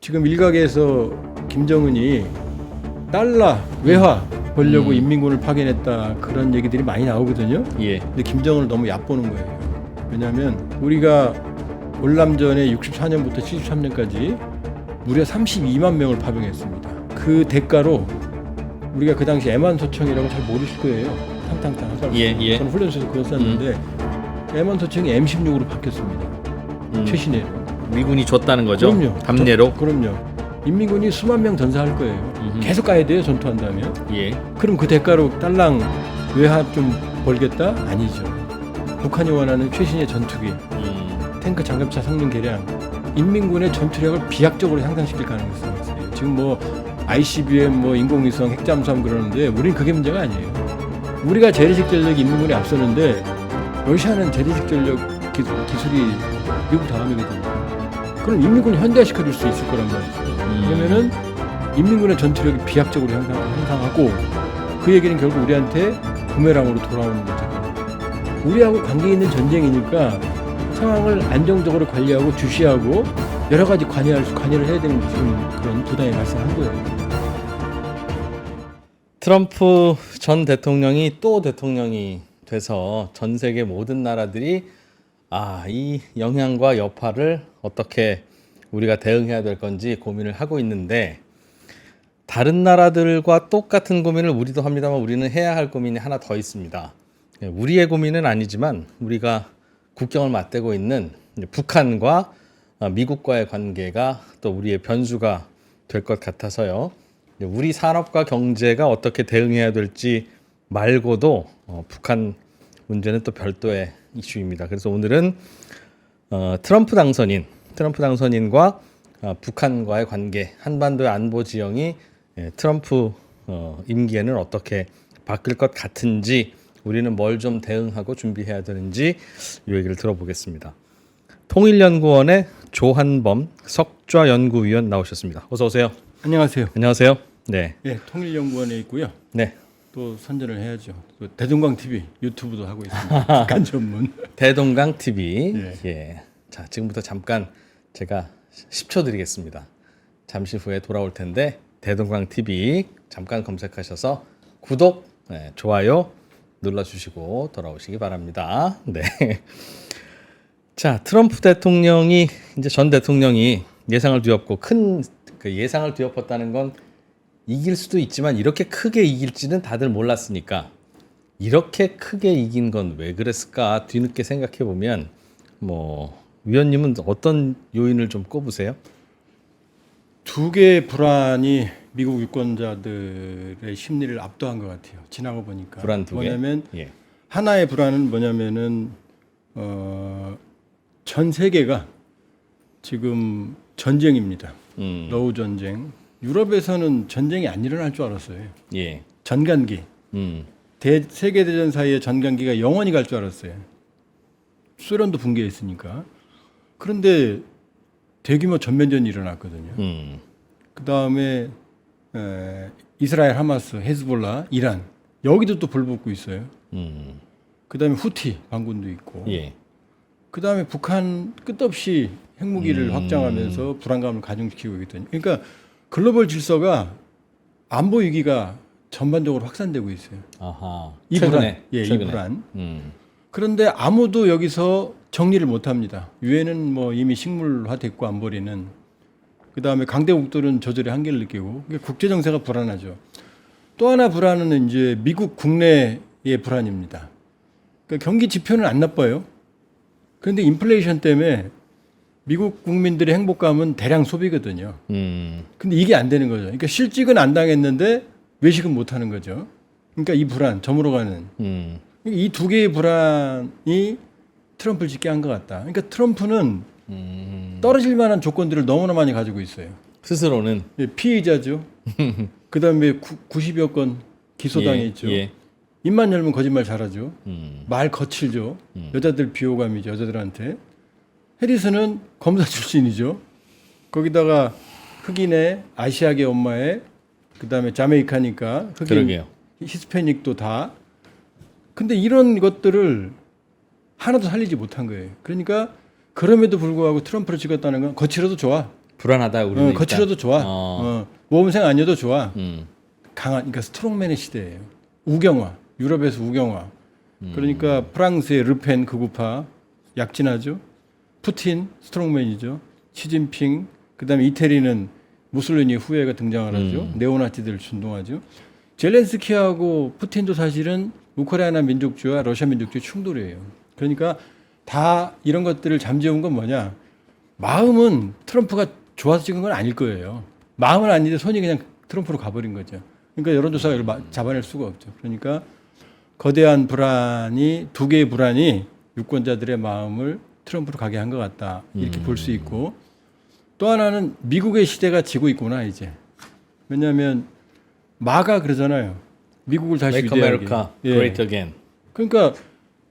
지금 일각에서 김정은이 달러 외화 벌려고 인민군을 파견했다 그런 얘기들이 많이 나오거든요. 예. 근데 김정은을 너무 얕보는 거예요. 왜냐하면 우리가 월남전에 64년부터 73년까지 무려 32만 명을 파병했습니다. 그 대가로 우리가 그 당시 애만소청이라고 잘 모르실 거예요. 탕탕탕. 예. 저는 훈련소에서 그거 썼는데 애만소청이 M16으로 바뀌었습니다. 최신회로. 미군이 줬다는 거죠? 그럼요. 담례로? 그럼요. 인민군이 수만 명 전사할 거예요. 계속 가야 돼요. 전투한다면. 예. 그럼 그 대가로 딸랑 외화 좀 벌겠다? 아니죠. 북한이 원하는 최신의 전투기, 탱크 장갑차 성능 개량, 인민군의 전투력을 비약적으로 향상시킬 가능성이 있어요. 지금 뭐 ICBM, 뭐 인공위성, 핵잠수함 그러는데 우리는 그게 문제가 아니에요. 우리가 재래식 전력이 인민군에 앞서는데 러시아는 재래식 전력 기술이 미국 다음이거든요. 그럼 인민군을 현대화시켜줄 수 있을 거란 말이죠. 그러면은 인민군의 전투력이 비약적으로 향상하고 그 얘기는 결국 우리한테 부메랑으로 돌아오는 거죠. 우리하고 관계 있는 전쟁이니까 상황을 안정적으로 관리하고 주시하고 여러 가지 관여를 해야 되는 지금 그런 부담이 발생한 거예요. 트럼프 전 대통령이 또 대통령이 돼서 전 세계 모든 나라들이 이 영향과 여파를 어떻게 우리가 대응해야 될 건지 고민을 하고 있는데 다른 나라들과 똑같은 고민을 우리도 합니다만 우리는 해야 할 고민이 하나 더 있습니다. 우리의 고민은 아니지만 우리가 국경을 맞대고 있는 북한과 미국과의 관계가 또 우리의 변수가 될 것 같아서요. 우리 산업과 경제가 어떻게 대응해야 될지 말고도 북한 문제는 또 별도의 이슈입니다. 그래서 오늘은 트럼프 당선인과 북한과의 관계, 한반도의 안보 지형이 트럼프 임기에는 어떻게 바뀔 것 같은지 우리는 뭘 좀 대응하고 준비해야 되는지 이 얘기를 들어보겠습니다. 통일연구원의 조한범 석좌연구위원 나오셨습니다. 어서 오세요. 안녕하세요. 안녕하세요. 네. 네, 통일연구원에 있고요. 네. 또 선전을 해야죠. 또 대동강 TV 유튜브도 하고 있습니다. 북한 전문. 대동강 TV. 네. 예. 자, 지금부터 잠깐 제가 10초 드리겠습니다. 잠시 후에 돌아올 텐데 대동강 TV 잠깐 검색하셔서 구독, 좋아요 눌러주시고 돌아오시기 바랍니다. 네. 자, 트럼프 대통령이 이제 전 대통령이 예상을 뒤엎고 그 예상을 뒤엎었다는 건 이길 수도 있지만 이렇게 크게 이길지는 다들 몰랐으니까 이렇게 크게 이긴 건 왜 그랬을까 뒤늦게 생각해 보면 위원님은 어떤 요인을 좀 꼽으세요? 두 개의 불안이 미국 유권자들의 심리를 압도한 것 같아요. 지나고 보니까. 불안 두 개. 뭐냐면 예. 하나의 불안은 뭐냐면은 전 세계가 지금 전쟁입니다. 러우 전쟁. 유럽에서는 전쟁이 안 일어날 줄 알았어요. 예. 전간기. 세계 대전 사이에 전간기가 영원히 갈 줄 알았어요. 소련도 붕괴했으니까. 그런데 대규모 전면전이 일어났거든요. 그 다음에 이스라엘, 하마스, 헤즈볼라, 이란 여기도 또 불붙고 있어요. 그 다음에 후티 반군도 있고. 예. 그 다음에 북한 끝없이 핵무기를 확장하면서 불안감을 가중시키고 있거든요. 그러니까 글로벌 질서가 안보 위기가 전반적으로 확산되고 있어요. 아하. 이 최근에. 불안, 최근에. 이 불안. 그런데 아무도 여기서 정리를 못합니다. 유엔은 뭐 이미 식물화됐고 안보리는 그 다음에 강대국들은 저절의 한계를 느끼고 국제 정세가 불안하죠. 또 하나 불안은 이제 미국 국내의 불안입니다. 그러니까 경기 지표는 안 나빠요. 그런데 인플레이션 때문에 미국 국민들의 행복감은 대량 소비거든요. 근데 이게 안 되는 거죠. 그러니까 실직은 안 당했는데 외식은 못 하는 거죠. 그러니까 이 불안, 저물어가는. 이 두 개의 불안이 트럼프를 짓게 한 것 같다. 그러니까 트럼프는 떨어질 만한 조건들을 너무나 많이 가지고 있어요. 스스로는 피의자죠. 그 다음에 90여 건 기소당해 있죠. 예. 입만 열면 거짓말 잘하죠. 말 거칠죠. 여자들 비호감이죠. 여자들한테. 해리스는 검사 출신이죠. 거기다가 흑인의 아시아계 엄마의 그다음에 자메이카니까 흑인 그러게요. 히스패닉도 다. 근데 이런 것들을 하나도 살리지 못한 거예요. 그러니까 그럼에도 불구하고 트럼프를 찍었다는 건 거칠어도 좋아. 불안하다 우리는. 거칠어도 일단. 좋아. 모범생 아니어도 좋아. 음. 강한, 그러니까 스트롱맨의 시대예요. 우경화, 유럽에서 우경화. 그러니까 프랑스의 르펜 극우파 약진하죠. 푸틴 스트롱맨이죠. 시진핑, 그다음에 이태리는 무솔리니 후예가 등장을 하죠. 네오나치들을 준동하죠. 젤렌스키하고 푸틴도 사실은 우크라이나 민족주의와 러시아 민족주의 충돌이에요. 그러니까 다 이런 것들을 잠재운 건 뭐냐? 마음은 트럼프가 좋아서 찍은 건 아닐 거예요. 마음은 아닌데 손이 그냥 트럼프로 가버린 거죠. 그러니까 여론조사가 이걸 잡아낼 수가 없죠. 그러니까 거대한 불안이, 두 개의 불안이 유권자들의 마음을 트럼프로 가게 한 것 같다. 이렇게 볼 수 있고, 또 하나는 미국의 시대가 지고 있구나 이제. 왜냐하면 마가 그러잖아요. 미국을 다시 Make 위대하게. America Great Again. 그러니까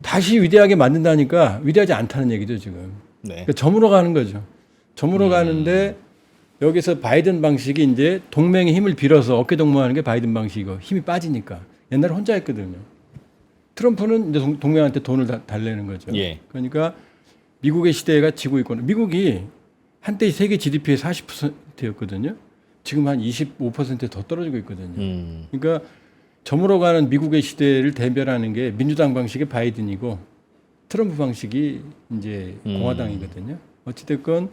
다시 위대하게 만든다니까 위대하지 않다는 얘기죠 지금. 네. 그러니까 저물어 가는 거죠. 저물어 가는데 여기서 바이든 방식이 이제 동맹의 힘을 빌어서 어깨 동무하는 게 바이든 방식이고 힘이 빠지니까. 옛날에 혼자 했거든요. 트럼프는 이제 동맹한테 돈을 달래는 거죠. 예. 그러니까 미국의 시대가 지고 있거나 미국이 한때 세계 GDP의 40%였거든요. 지금 한 25%더 떨어지고 있거든요. 그러니까 저물어가는 미국의 시대를 대변하는 게 민주당 방식의 바이든이고 트럼프 방식이 이제 공화당이거든요. 어찌됐건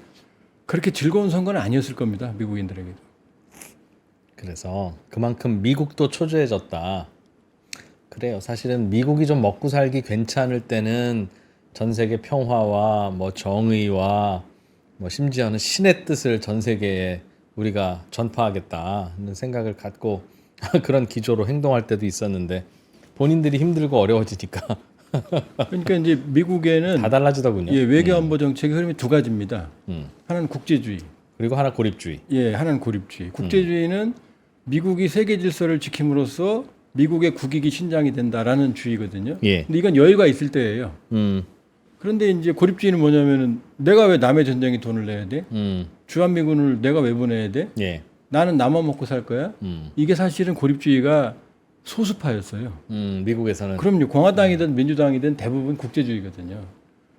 그렇게 즐거운 선거는 아니었을 겁니다. 미국인들에게도. 그래서 그만큼 미국도 초조해졌다. 그래요. 사실은 미국이 좀 먹고 살기 괜찮을 때는 전 세계 평화와 뭐 정의와 뭐 심지어는 신의 뜻을 전 세계에 우리가 전파하겠다는 생각을 갖고 그런 기조로 행동할 때도 있었는데 본인들이 힘들고 어려워지니까 그러니까 이제 미국에는 다 달라지더군요. 예, 외교안보 정책의 흐름이 두 가지입니다. 하나는 국제주의, 그리고 하나 고립주의. 예, 하나는 고립주의. 국제주의는 미국이 세계 질서를 지킴으로써 미국의 국익이 신장이 된다라는 주의거든요. 예. 근데 이건 여유가 있을 때예요. 음. 그런데 이제 고립주의는 뭐냐면은 내가 왜 남의 전쟁에 돈을 내야 돼? 주한미군을 내가 왜 보내야 돼? 예. 나는 나만 먹고 살 거야? 이게 사실은 고립주의가 소수파였어요. 미국에서는 그럼요. 공화당이든 민주당이든 대부분 국제주의거든요.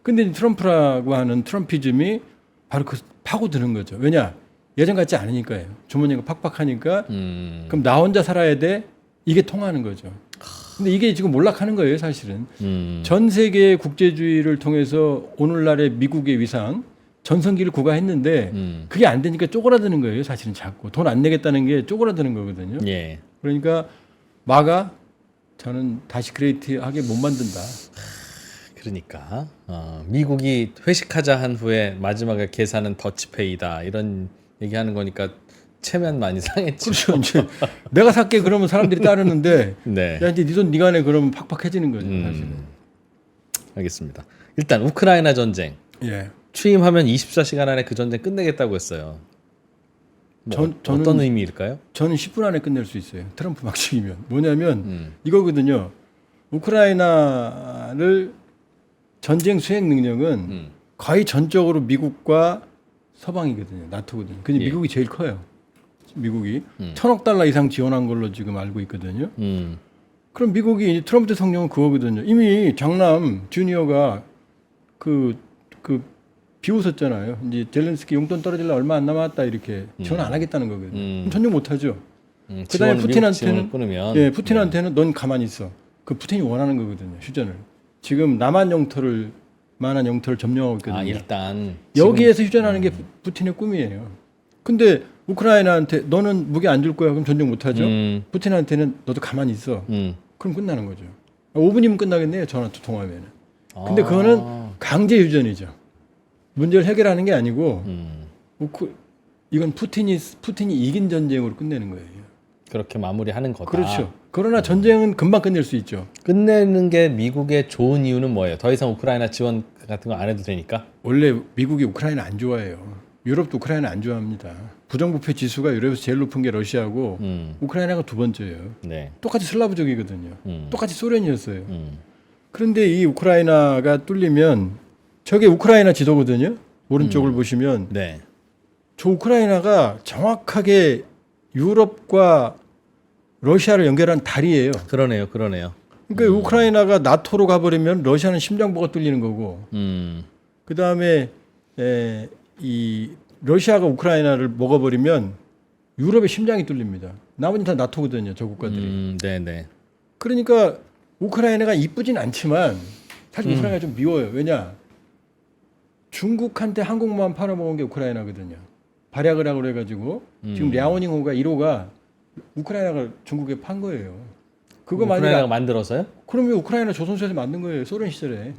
근데 이제 트럼프라고 하는 트럼피즘이 바로 그 파고드는 거죠. 왜냐? 예전 같지 않으니까요. 주머니가 팍팍하니까 그럼 나 혼자 살아야 돼? 이게 통하는 거죠. 근데 이게 지금 몰락하는 거예요, 사실은. 전 세계의 국제주의를 통해서 오늘날의 미국의 위상, 전성기를 구가했는데 그게 안 되니까 쪼그라드는 거예요, 사실은 자꾸. 돈 안 내겠다는 게 쪼그라드는 거거든요. 예. 그러니까 마가 저는 다시 그레이트하게 못 만든다. 그러니까 미국이 회식하자 한 후에 마지막에 계산은 더치페이다 이런 얘기하는 거니까 체면 많이 상했죠. 그렇죠. 이제 내가 살게 그러면 사람들이 따르는데 네. 야 이제 네 돈 네가 내 그러면 팍팍해지는 거죠, 사실은. 알겠습니다. 일단 우크라이나 전쟁 예. 취임하면 24시간 안에 그 전쟁 끝내겠다고 했어요. 뭐 저는 어떤 의미일까요? 저는 10분 안에 끝낼 수 있어요. 트럼프 방식이면. 뭐냐면 이거거든요. 우크라이나를 전쟁 수행 능력은 거의 전적으로 미국과 서방이거든요. 나토거든요. 근데 예. 미국이 제일 커요. 미국이 1,000억 달러 이상 지원한 걸로 지금 알고 있거든요. 그럼 미국이 트럼프 대통령은 그거거든요. 이미 장남 주니어가 그 비웃었잖아요. 이제 젤렌스키 용돈 떨어질라 얼마 안 남았다 이렇게 지원 안 하겠다는 거거든요. 그럼 전혀 못 하죠. 그다음에 푸틴한테는 끊으면 예, 푸틴한테는 넌 가만히 있어. 그 푸틴이 원하는 거거든요. 휴전을. 지금 남한 영토를 만한 영토를 점령하고 있거든요. 일단 여기에서 휴전하는 게 푸틴의 꿈이에요. 근데 우크라이나한테 너는 무기 안 줄 거야. 그럼 전쟁 못 하죠. 푸틴한테는 너도 가만히 있어. 그럼 끝나는 거죠. 5분이면 끝나겠네요. 전화 통화하면은. 근데 그거는 강제 휴전이죠. 문제를 해결하는 게 아니고 이건 푸틴이 이긴 전쟁으로 끝내는 거예요. 그렇게 마무리하는 거다. 그렇죠. 그러나 전쟁은 금방 끝낼 수 있죠. 끝내는 게 미국의 좋은 이유는 뭐예요? 더 이상 우크라이나 지원 같은 거 안 해도 되니까? 원래 미국이 우크라이나 안 좋아해요. 유럽도 우크라이나 안 좋아합니다. 부정부패 지수가 유럽에서 제일 높은 게 러시아고 우크라이나가 두 번째예요. 네. 똑같이 슬라브족이거든요. 똑같이 소련이었어요. 그런데 이 우크라이나가 뚫리면 저게 우크라이나 지도거든요. 오른쪽을 보시면 네. 저 우크라이나가 정확하게 유럽과 러시아를 연결한 다리예요. 그러네요. 그러니까 우크라이나가 나토로 가버리면 러시아는 심장부가 뚫리는 거고 그 다음에 이 러시아가 우크라이나를 먹어버리면 유럽의 심장이 뚫립니다. 나머지는 다 나토거든요. 저 국가들이. 네네. 그러니까 우크라이나가 이쁘진 않지만 사실 우크라이나가 좀 미워요. 왜냐? 중국한테 항공모함 팔아먹은 게 우크라이나거든요. 발약을 하고 그래가지고 지금 랴오닝호가 1호가 우크라이나가 중국에 판 거예요. 그거만이 우크라이나가 만들어서요? 그러면 우크라이나 조선소에서 만든 거예요. 소련 시절에.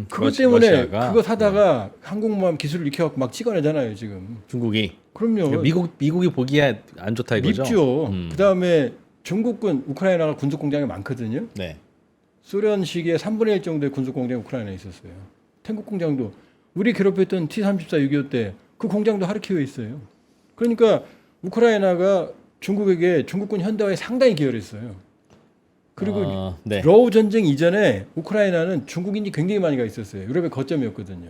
그것 러시- 때문에 러시아가? 그거 사다가 항공모함 기술을 익혀갖고 막 찍어내잖아요. 지금. 중국이. 그럼요. 미국이 보기에 안 좋다 이거죠? 밉죠. 그다음에 중국군 우크라이나가 군属공장이 많거든요. 네. 소련 시기에 3분의 1 정도의 군属공장이 우크라이나에 있었어요. 탱크 공장도 우리 괴롭혔던 T-34 6.25 때 그 공장도 하르키우에 있어요. 그러니까 우크라이나가 중국에게 중국군 현대화에 상당히 기여했어요. 그리고 네. 러우 전쟁 이전에 우크라이나는 중국인이 굉장히 많이 가 있었어요. 유럽의 거점이었거든요.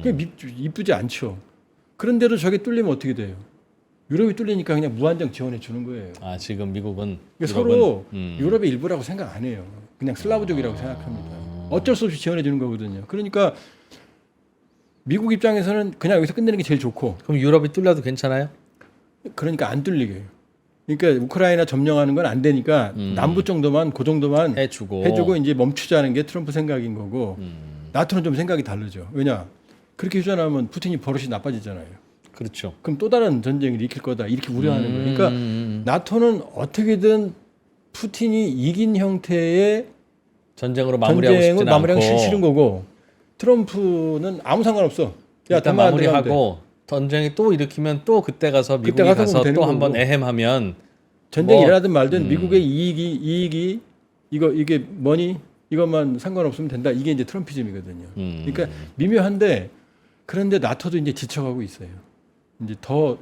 그게 이쁘지 않죠. 그런데도 저게 뚫리면 어떻게 돼요? 유럽이 뚫리니까 그냥 무한정 지원해 주는 거예요. 아 지금 미국은 그러니까 서로 유럽의 일부라고 생각 안 해요. 그냥 슬라브족이라고 생각합니다. 어쩔 수 없이 지원해 주는 거거든요. 그러니까 미국 입장에서는 그냥 여기서 끝내는 게 제일 좋고, 그럼 유럽이 뚫려도 괜찮아요? 그러니까 안 뚫리게 해요. 그러니까 우크라이나 점령하는 건 안 되니까 남부 정도만 그 정도만 해주고 이제 멈추자는 게 트럼프 생각인 거고, 나토는 좀 생각이 다르죠. 왜냐? 그렇게 휴전하면 푸틴이 버릇이 나빠지잖아요. 그렇죠. 그럼 또 다른 전쟁을 일으킬 거다 이렇게 우려하는 거예요. 그러니까 나토는 어떻게든 푸틴이 이긴 형태의 전쟁으로 마무리하고 전쟁을 싶지는 마무리하기 않고 싫은 거고, 트럼프는 아무 상관없어. 일단 마무리하고 전쟁이 또 일으키면 또 그때 가서 미국이 그때 가서 되는 또 한번 거고. 애헴하면 전쟁이 뭐, 일어나든 말든 미국의 이익이 이게 뭐니 이것만 상관없으면 된다. 이게 이제 트럼피즘이거든요. 그러니까 미묘한데, 그런데 나토도 이제 지쳐가고 있어요. 이제 더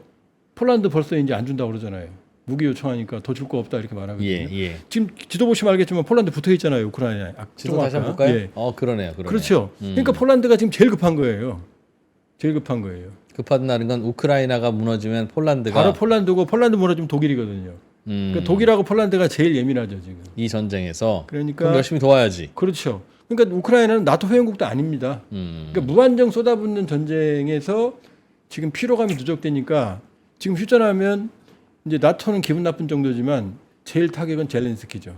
폴란드 벌써 이제 안 준다고 그러잖아요. 무기 요청하니까 더 줄 거 없다 이렇게 말하거든요. 예. 지금 지도 보시면 알겠지만 폴란드 붙어 있잖아요. 우크라이나에. 지도 다시 한번 볼까요? 예. 그러네요. 그렇죠. 그러니까 폴란드가 지금 제일 급한 거예요. 제일 급한 거예요. 급하다는 건 우크라이나가 무너지면 폴란드가 바로 폴란드고, 폴란드 무너지면 독일이거든요. 그러니까 독일하고 폴란드가 제일 예민하죠 지금. 이 전쟁에서 그러니까 그럼 열심히 도와야지. 그렇죠. 그러니까 우크라이나는 나토 회원국도 아닙니다. 그러니까 무한정 쏟아붓는 전쟁에서 지금 피로감이 누적되니까 지금 휴전하면 이제 나토는 기분 나쁜 정도지만 제일 타격은 젤렌스키죠.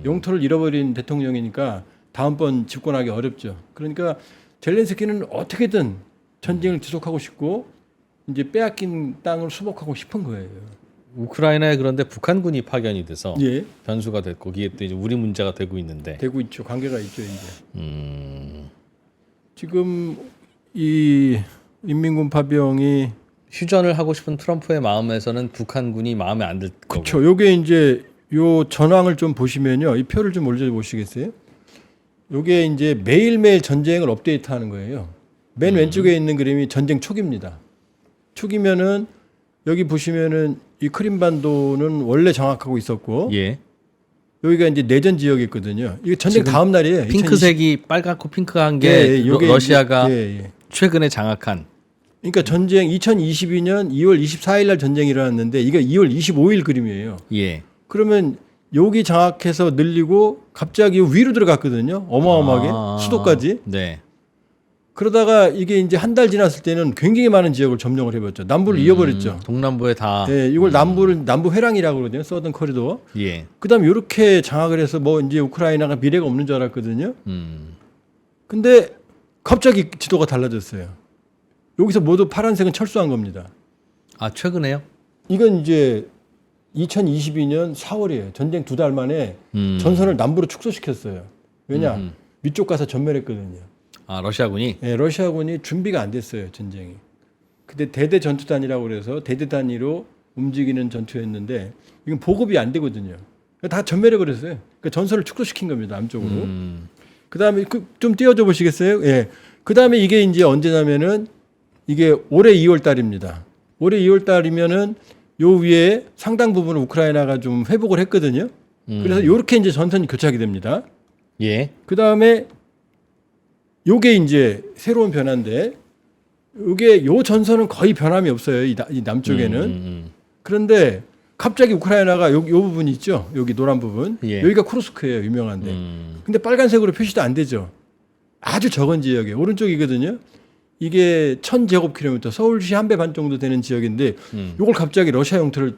영토를 잃어버린 대통령이니까 다음번 집권하기 어렵죠. 그러니까 젤렌스키는 어떻게든 전쟁을 지속하고 싶고 이제 빼앗긴 땅을 수복하고 싶은 거예요. 우크라이나에 그런데 북한군이 파견이 돼서 예. 변수가 됐고 거기에 또 이제 우리 문제가 되고 있는데 되고 있죠. 관계가 있죠 이제. 지금 이 인민군 파병이 휴전을 하고 싶은 트럼프의 마음에서는 북한군이 마음에 안 들 거고. 그렇죠. 요게 이제 요 전황을 좀 보시면요. 이 표를 좀 올려 보시겠어요? 요게 이제 매일매일 전쟁을 업데이트하는 거예요. 맨 왼쪽에 있는 그림이 전쟁 초기입니다. 초기면은 여기 보시면은 이 크림반도는 원래 장악하고 있었고, 예. 여기가 이제 내전 지역이었거든요. 이게 전쟁 다음 날이에요. 핑크색이 빨갛고 핑크한 게 요게 러시아가 이제, 최근에 장악한. 그러니까 전쟁 2022년 2월 24일 날 전쟁이 일어났는데 이게 2월 25일 그림이에요. 예. 그러면 여기 장악해서 늘리고 갑자기 위로 들어갔거든요. 어마어마하게 수도까지. 네. 그러다가 이게 이제 한 달 지났을 때는 굉장히 많은 지역을 점령을 해봤죠. 남부를 이어버렸죠. 동남부에 다. 네, 이걸 남부 회랑이라고 그러거든요. 서던 코리도. 예. 그다음 이렇게 장악을 해서 뭐 이제 우크라이나가 미래가 없는 줄 알았거든요. 근데 갑자기 지도가 달라졌어요. 여기서 모두 파란색은 철수한 겁니다. 아 최근에요? 이건 이제 2022년 4월이에요. 전쟁 2달 만에 전선을 남부로 축소시켰어요. 왜냐? 위쪽 가서 전멸했거든요. 아 러시아군이. 네, 러시아군이 준비가 안 됐어요. 전쟁이. 근데 대대 전투단이라고 그래서 대대 단위로 움직이는 전투였는데 이건 보급이 안 되거든요. 다 전멸해 버렸어요. 그러니까 전선을 축소시킨 겁니다. 남쪽으로. 그다음에 좀 띄워줘 보시겠어요? 예. 그다음에 이게 이제 언제냐면은 이게 올해 2월 달입니다. 올해 2월 달이면은 요 위에 상당 부분을 우크라이나가 좀 회복을 했거든요. 그래서 이렇게 이제 전선이 교착이 됩니다. 예. 그 다음에 요게 이제 새로운 변화인데, 요게 요 전선은 거의 변함이 없어요. 이 남쪽에는. 그런데 갑자기 우크라이나가 요 부분이 있죠. 여기 노란 부분. 예. 여기가 쿠르스크예요. 유명한데. 근데 빨간색으로 표시도 안 되죠. 아주 적은 지역에 오른쪽이거든요. 이게 1000제곱킬로미터, 서울시 한 배 반 정도 되는 지역인데 이걸 갑자기 러시아 영토를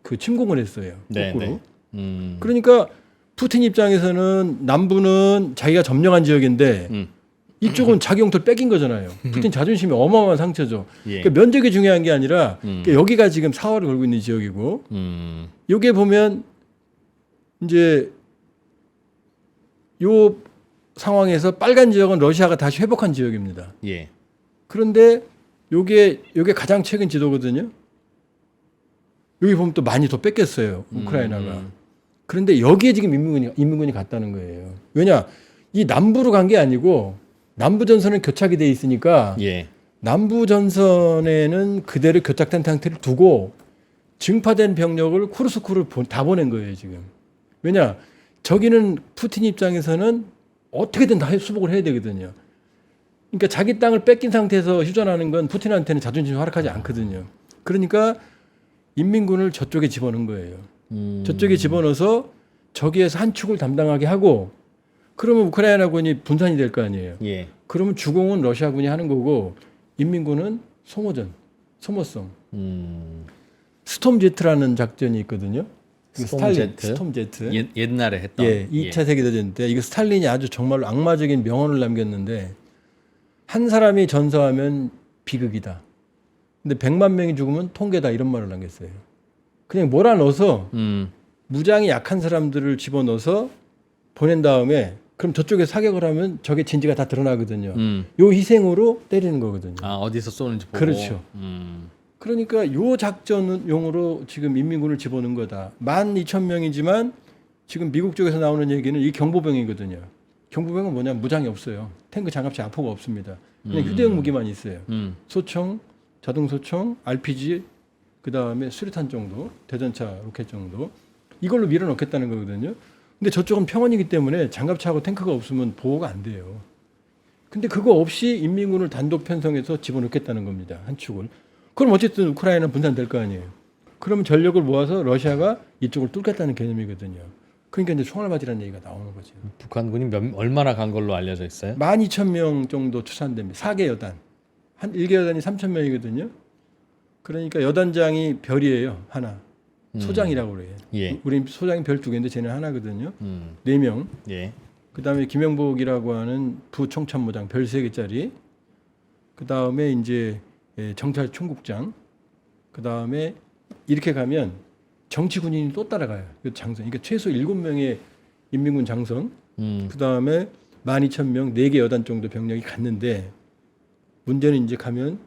그 침공을 했어요. 네, 거꾸로. 네. 그러니까 푸틴 입장에서는 남부는 자기가 점령한 지역인데 이쪽은 자기 영토를 뺏긴 거잖아요. 푸틴 자존심이 어마어마한 상처죠. 예. 그러니까 면적이 중요한 게 아니라 그러니까 여기가 지금 사활을 걸고 있는 지역이고 여기에 보면 이제 요 상황에서 빨간 지역은 러시아가 다시 회복한 지역입니다. 예. 그런데 요게 가장 최근 지도거든요. 여기 보면 또 많이 더 뺏겼어요. 우크라이나가. 그런데 여기에 지금 인민군이 갔다는 거예요. 왜냐? 이 남부로 간 게 아니고 남부 전선은 교착이 돼 있으니까 예. 남부 전선에는 그대로 교착된 상태를 두고 증파된 병력을 쿠르스크로 다 보낸 거예요, 지금. 왜냐? 저기는 푸틴 입장에서는 어떻게든 다 수복을 해야 되거든요. 그러니까 자기 땅을 뺏긴 상태에서 휴전하는 건 푸틴한테는 자존심이 허락하지 않거든요. 그러니까 인민군을 저쪽에 집어넣은 거예요. 저쪽에 집어넣어서 저기에서 한 축을 담당하게 하고 그러면 우크라이나군이 분산이 될 거 아니에요. 예. 그러면 주공은 러시아군이 하는 거고 인민군은 소모성. 스톰제트라는 작전이 있거든요. 스톰제트. 옛날에 했던. 예, 2차 세계대전 때 이거 스탈린이 아주 정말로 악마적인 명언을 남겼는데 한 사람이 전사하면 비극이다. 근데 100만 명이 죽으면 통계다 이런 말을 남겼어요. 그냥 몰아넣어서 무장이 약한 사람들을 집어넣어서 보낸 다음에 그럼 저쪽에 사격을 하면 적의 진지가 다 드러나거든요. 요 희생으로 때리는 거거든요. 아, 어디서 쏘는지 보고. 그렇죠. 그러니까 요 작전용으로 지금 인민군을 집어넣은 거다. 12,000명이지만 지금 미국 쪽에서 나오는 얘기는 이 경보병이거든요. 경보병은 뭐냐? 무장이 없어요. 탱크, 장갑차, 아포가 없습니다. 그냥 휴대용 무기만 있어요. 소총, 자동소총, RPG, 그 다음에 수류탄 정도, 대전차, 로켓 정도. 이걸로 밀어넣겠다는 거거든요. 근데 저쪽은 평원이기 때문에 장갑차하고 탱크가 없으면 보호가 안 돼요. 근데 그거 없이 인민군을 단독 편성해서 집어넣겠다는 겁니다. 한 축을. 그럼 어쨌든 우크라이나는 분산될 거 아니에요. 그러면 전력을 모아서 러시아가 이쪽을 뚫겠다는 개념이거든요. 그러니까 이제 총알 맞이라는 얘기가 나오는 거죠. 북한군이 얼마나 간 걸로 알려져 있어요? 12,000명 정도 추산됩니다. 4개 여단. 한 1개 여단이 3,000명이거든요. 그러니까 여단장이 별이에요. 하나. 소장이라고 그래요. 예. 우리 소장이 별 2개인데 쟤는 하나거든요. 4명. 예. 그다음에 김영복이라고 하는 부총참모장 별 3개짜리. 그다음에 이제 정찰 총국장. 그다음에 이렇게 가면 정치 군인이 또 따라가요. 그 장성. 그러니까 최소 7명의 인민군 장성. 그다음에 12,000명 4개 여단 정도 병력이 갔는데 문제는 이제 가면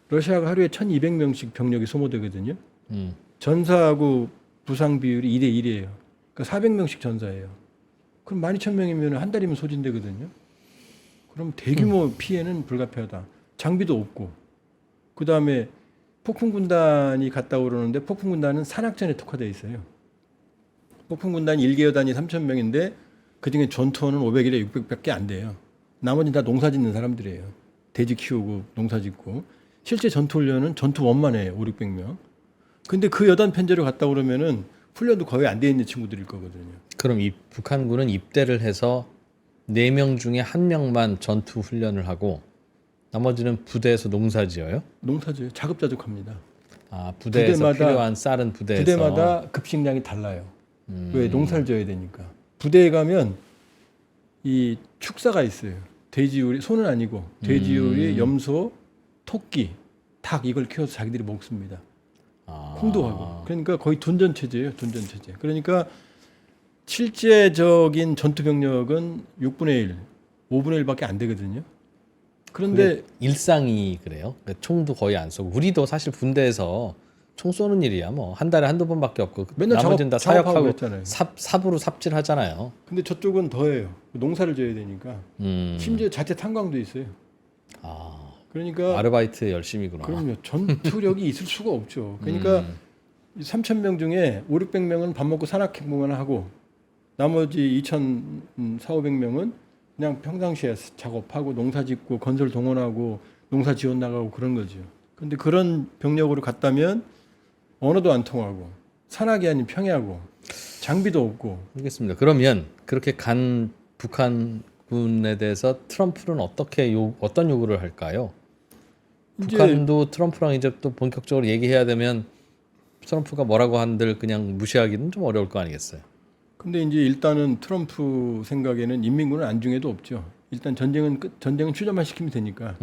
러시아가 하루에 1,200명씩 병력이 소모되거든요. 전사하고 부상 비율이 2대 1이에요. 그러니까 400명씩 전사해요. 그럼 12,000명이면 한 달이면 소진되거든요. 그럼 대규모 피해는 불가피하다. 장비도 없고. 그다음에 폭풍군단이 갔다 오르는데 폭풍군단은 산악전에 특화되어 있어요. 폭풍군단 1개 여단이 3,000명인데 그중에 전투원은 500이래 600밖에 안 돼요. 나머지는 다 농사 짓는 사람들이에요. 돼지 키우고 농사 짓고. 실제 전투훈련은 전투원만 해요. 5, 600명. 근데 그 여단 편제로 갔다 오르면은 훈련도 거의 안 돼 있는 친구들일 거거든요. 그럼 이 북한군은 입대를 해서 4명 중에 1명만 전투 훈련을 하고 나머지는 부대에서 농사지어요? 농사지어요. 자급자족합니다. 아, 부대에서 필요한 쌀은 부대에서. 부대마다 급식량이 달라요. 왜 농사를 져야 되니까. 부대에 가면 이 축사가 있어요. 돼지요리, 소는 아니고 돼지요리, 염소, 토끼, 닭 이걸 키워서 자기들이 먹습니다. 홍도하고. 그러니까 거의 둔전 체제예요. 둔전 체제. 그러니까 실제적인 전투 병력은 6분의 1, 5분의 1밖에 안 되거든요. 그런데 일상이 그래요. 그러니까 총도 거의 안 쏘고 우리도 사실 군대에서 총 쏘는 일이야 뭐 한 달에 한두 번밖에 없고 맨날 나머지는 다 작업하고 사역하고 했잖아요. 삽으로 삽질하잖아요. 근데 저쪽은 더해요. 농사를 져야 되니까. 심지어 자체 탄광도 있어요. 아, 그러니까 아르바이트 열심히구나. 그럼요. 전투력이 있을 수가 없죠. 그러니까 3,000명 중에 5, 600명은 밥 먹고 산악행보만 하고 나머지 2,400~500명은 그냥 평상시에 작업하고 농사 짓고 건설 동원하고 농사 지원 나가고 그런 거죠. 근데 그런 병력으로 갔다면 언어도 안 통하고 산악이 아닌 평야고 장비도 없고. 알겠습니다. 그러면 그렇게 간 북한군에 대해서 트럼프는 어떤 요구를 할까요? 이제 북한도 트럼프랑 이제 또 본격적으로 얘기해야 되면 트럼프가 뭐라고 한들 그냥 무시하기는 좀 어려울 거 아니겠어요. 근데 이제 일단은 트럼프 생각에는 인민군은 안중에도 없죠. 일단 전쟁은 휴전만 시키면 되니까.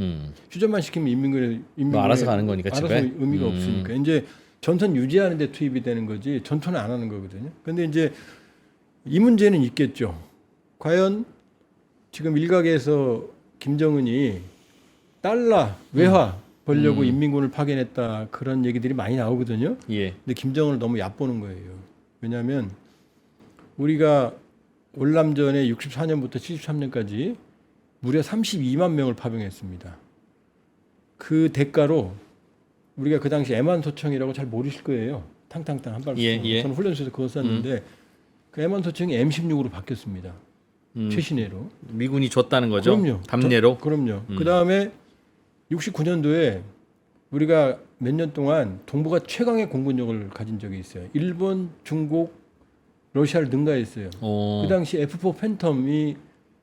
휴전만 시키면 인민군의 알아서 가는 거니까 알아서 집에. 의미가 없으니까. 이제 전선 유지하는 데 투입이 되는 거지 전투는 안 하는 거거든요. 근데 이제 이 문제는 있겠죠. 과연 지금 일각에서 김정은이 달러 외화 벌려고 인민군을 파견했다 그런 얘기들이 많이 나오거든요. 예. 근데 김정은을 너무 얕보는 거예요. 왜냐하면 우리가 월남전에 64년부터 73년까지 무려 32만 명을 파병했습니다. 그 대가로 우리가 그 당시 애만소청이라고 잘 모르실 거예요. 탕탕탕 한 발 쏘고. 예. 저는 훈련소에서 그거 썼는데 그 애만소청이 M16으로 바뀌었습니다. 최신鋭로. 미군이 줬다는 거죠. 그럼요. 담례로. 그럼요. 그 다음에 69년도에 우리가 몇 년 동안 동북아 최강의 공군력을 가진 적이 있어요. 일본, 중국, 러시아를 능가했어요. 그 당시 F4 팬텀이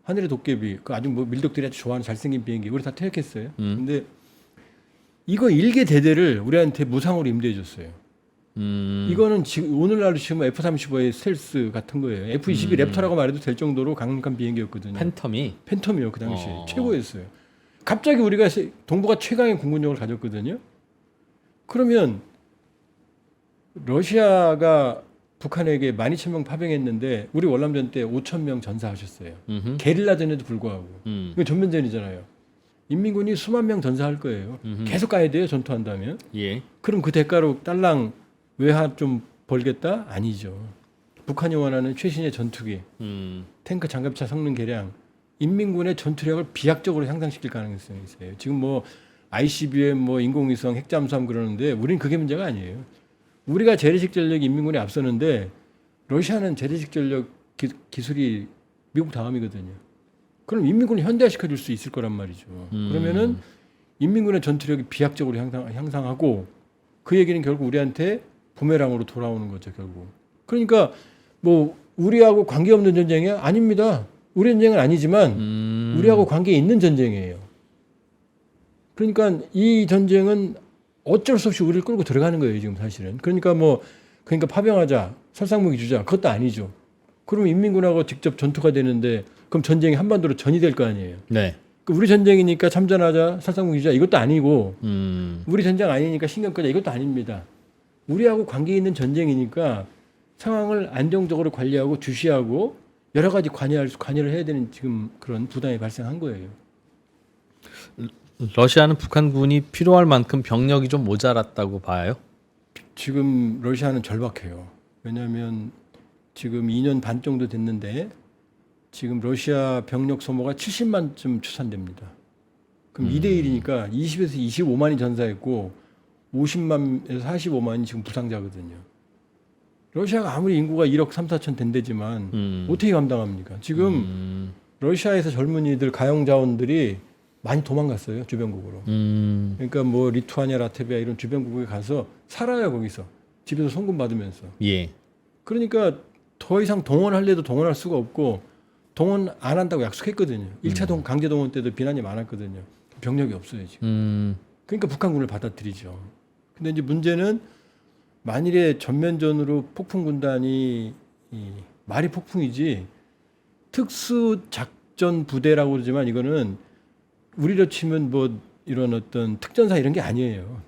하늘의 도깨비, 그 아주 뭐 밀덕들이 아주 좋아하는 잘생긴 비행기, 우리 다 퇴역했어요. 근데 이거 일개 대대를 우리한테 무상으로 임대해줬어요. 이거는 지금 오늘날로 치면 F-35의 스텔스 같은 거예요. F-22 랩터라고 말해도 될 정도로 강력한 비행기였거든요. 팬텀이요, 그 당시 최고였어요. 갑자기 우리가 동북아 최강의 공군력을 가졌거든요. 그러면 러시아가 북한에게 12,000명 파병했는데 우리 월남전 때 5,000명 전사하셨어요. 게릴라전에도 불구하고. 이거 전면전이잖아요. 인민군이 수만 명 전사할 거예요. 계속 가야 돼요, 전투한다면. 예. 그럼 그 대가로 딸랑 외화 좀 벌겠다? 아니죠. 북한이 원하는 최신의 전투기, 탱크 장갑차 성능 개량, 인민군의 전투력을 비약적으로 향상시킬 가능성이 있어요. 지금 뭐 ICBM, 뭐 인공위성, 핵잠수함 그러는데 우리는 그게 문제가 아니에요. 우리가 재래식 전력이 인민군에 앞서는데 러시아는 재래식 전력 기술이 미국 다음이거든요. 그럼 인민군을 현대화시켜 줄 수 있을 거란 말이죠. 그러면은 인민군의 전투력이 비약적으로 향상하고 그 얘기는 결국 우리한테 부메랑으로 돌아오는 거죠, 결국. 그러니까 뭐 우리하고 관계없는 전쟁이야? 아닙니다. 우리 전쟁은 아니지만 우리하고 관계 있는 전쟁이에요. 그러니까 이 전쟁은 어쩔 수 없이 우리를 끌고 들어가는 거예요, 지금 사실은. 그러니까 파병하자, 살상무기 주자, 그것도 아니죠. 그러면 인민군하고 직접 전투가 되는데 그럼 전쟁이 한반도로 전이 될 거 아니에요. 네. 우리 전쟁이니까 참전하자, 살상무기 주자, 이것도 아니고 우리 전쟁 아니니까 신경 끄자, 이것도 아닙니다. 우리하고 관계 있는 전쟁이니까 상황을 안정적으로 관리하고 주시하고 여러 가지 관여를 해야 되는 지금 그런 부담이 발생한 거예요. 러시아는 북한군이 필요할 만큼 병력이 좀 모자랐다고 봐요. 지금 러시아는 절박해요. 왜냐하면 지금 2년 반 정도 됐는데 지금 러시아 병력 소모가 70만쯤 추산됩니다. 그럼 2대 1이니까 20에서 25만이 전사했고 50만에서 45만이 지금 부상자거든요. 러시아가 아무리 인구가 1억 3, 4천 된대지만 어떻게 감당합니까? 지금 러시아에서 젊은이들 가용자원들이 많이 도망갔어요, 주변국으로. 그러니까 뭐 리투아니아, 라트비아 이런 주변국에 가서 살아요, 거기서. 집에서 송금 받으면서. 예. 그러니까 더 이상 동원할래도 동원할 수가 없고 동원 안 한다고 약속했거든요. 1차 강제 동원 때도 비난이 많았거든요. 병력이 없어요, 지금. 그러니까 북한군을 받아들이죠. 근데 이제 문제는 만일에 전면전으로 폭풍군단이 말이 폭풍이지 특수작전 부대라고 그러지만 이거는 우리로 치면 뭐 이런 어떤 특전사 이런 게 아니에요.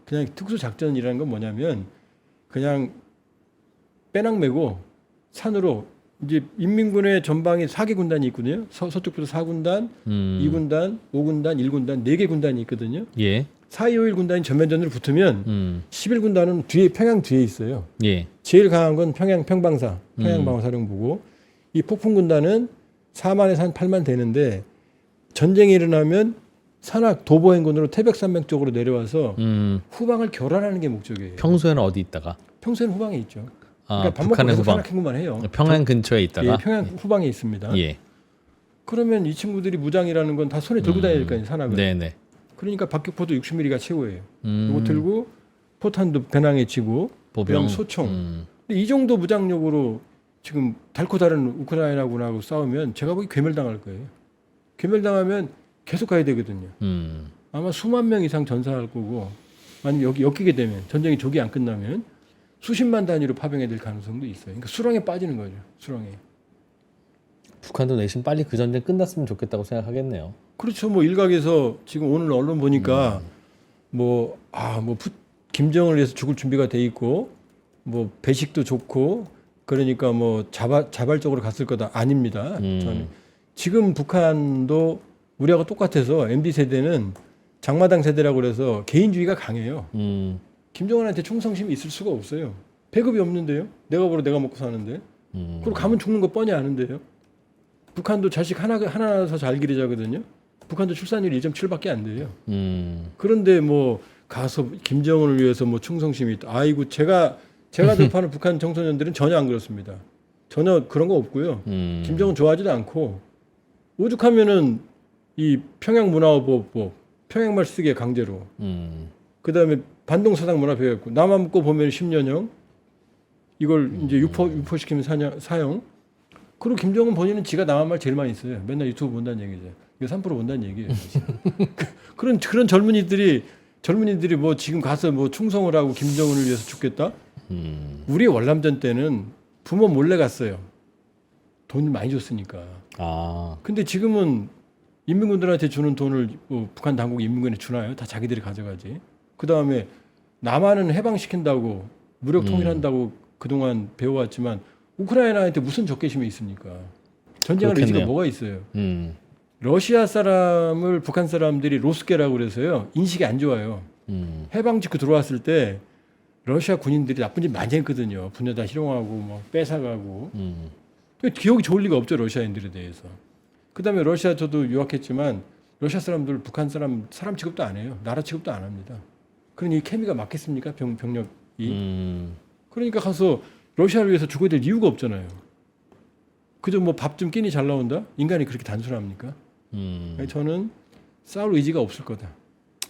그냥 특수작전이라는 건 뭐냐면 그냥 빼낭 메고 산으로 이제 인민군의 전방에 4개 군단이 있거든요. 서쪽부터 4군단, 2군단, 5군단, 1군단, 4개 군단이 있거든요. 예. 4.25 군단이 전면전으로 붙으면 11군단은 뒤에 평양 뒤에 있어요. 예. 제일 강한 건 평양방사, 평양방어사령부고 이 폭풍군단은 4만에서 한 8만 되는데 전쟁이 일어나면 산악 도보행군으로 태백산맥 쪽으로 내려와서 후방을 결란하는 게 목적이에요. 평소에는 어디 있다가? 평소에는 후방에 있죠. 아, 그러니까 밥 북한의 먹고 후방. 산악행군만 해요. 평양 근처에 있다가? 예, 평양 후방에 있습니다. 예. 그러면 이 친구들이 무장이라는 건 다 손에 들고 다녀야 될 거 아니에요, 산악을. 네네. 그러니까 박격포도 60mm가 최고예요. 이거 들고 포탄도 배낭에 치고 보병, 소총. 근데 이 정도 무장력으로 지금 닳고 다른 우크라이나군하고 싸우면 제가 보기 괴멸당할 거예요. 괴멸당하면 계속 가야 되거든요. 아마 수만 명 이상 전사할 거고, 만약 여기 엮이게 되면 전쟁이 조기 안 끝나면 수십만 단위로 파병해 될 가능성도 있어요. 그러니까 수렁에 빠지는 거죠. 수렁에. 북한도 내심 빨리 그 전쟁 끝났으면 좋겠다고 생각하겠네요. 그렇죠. 뭐 일각에서 지금 오늘 언론 보니까 김정은을 위해서 죽을 준비가 돼 있고 뭐 배식도 좋고 그러니까 뭐 자발적으로 갔을 거다. 아닙니다. 저는 지금 북한도 우리하고 똑같아서 MZ 세대는 장마당 세대라고 그래서 개인주의가 강해요. 김정은한테 충성심이 있을 수가 없어요. 배급이 없는데요. 내가 벌어 내가 먹고 사는데. 그리고 가면 죽는 거 뻔히 아는데요. 북한도 자식 하나 낳아서 잘 기르자거든요. 북한도 출산율 1.7밖에 안 돼요. 그런데 뭐 가서 김정은을 위해서 뭐 충성심이 있다. 아이고 제가 접하는 북한 청소년들은 전혀 안 그렇습니다. 전혀 그런 거 없고요. 김정은 좋아하지도 않고 오죽하면은 이 평양문화보호법, 평양말 쓰게 강제로. 그다음에 반동사상 문화배웠고 나만 먹고 보면 10년형 이걸 이제 유포시키면 사형. 그리고 김정은 본인은 지가 남한 말 제일 많이 써요. 맨날 유튜브 본다는 얘기죠. 이거 3% 본다는 얘기예요. 그런 젊은이들이 뭐 지금 가서 뭐 충성을 하고 김정은을 위해서 죽겠다? 우리 월남전 때는 부모 몰래 갔어요. 돈 많이 줬으니까. 근데 지금은 인민군들한테 주는 돈을 뭐 북한 당국이 인민군에 주나요? 다 자기들이 가져가지. 그 다음에 남한은 해방시킨다고 무력 통일한다고 그동안 배워왔지만 우크라이나한테 무슨 적개심이 있습니까? 전쟁할 의지가 뭐가 있어요? 러시아 사람을 북한 사람들이 로스게라고 그래서요. 인식이 안 좋아요. 해방 직후 들어왔을 때 러시아 군인들이 나쁜 짓 많이 했거든요. 분야다 희롱하고 뭐 뺏어가고. 기억이 좋을 리가 없죠. 러시아인들에 대해서. 그다음에 러시아 저도 유학했지만 러시아 사람들 북한 사람 취급도 안 해요. 나라 취급도 안 합니다. 그러니 이 케미가 맞겠습니까? 병력이. 그러니까 가서 러시아를 위해서 죽어야 될 이유가 없잖아요. 그저 뭐 밥 좀 끼니 잘 나온다? 인간이 그렇게 단순합니까? 저는 싸울 의지가 없을 거다.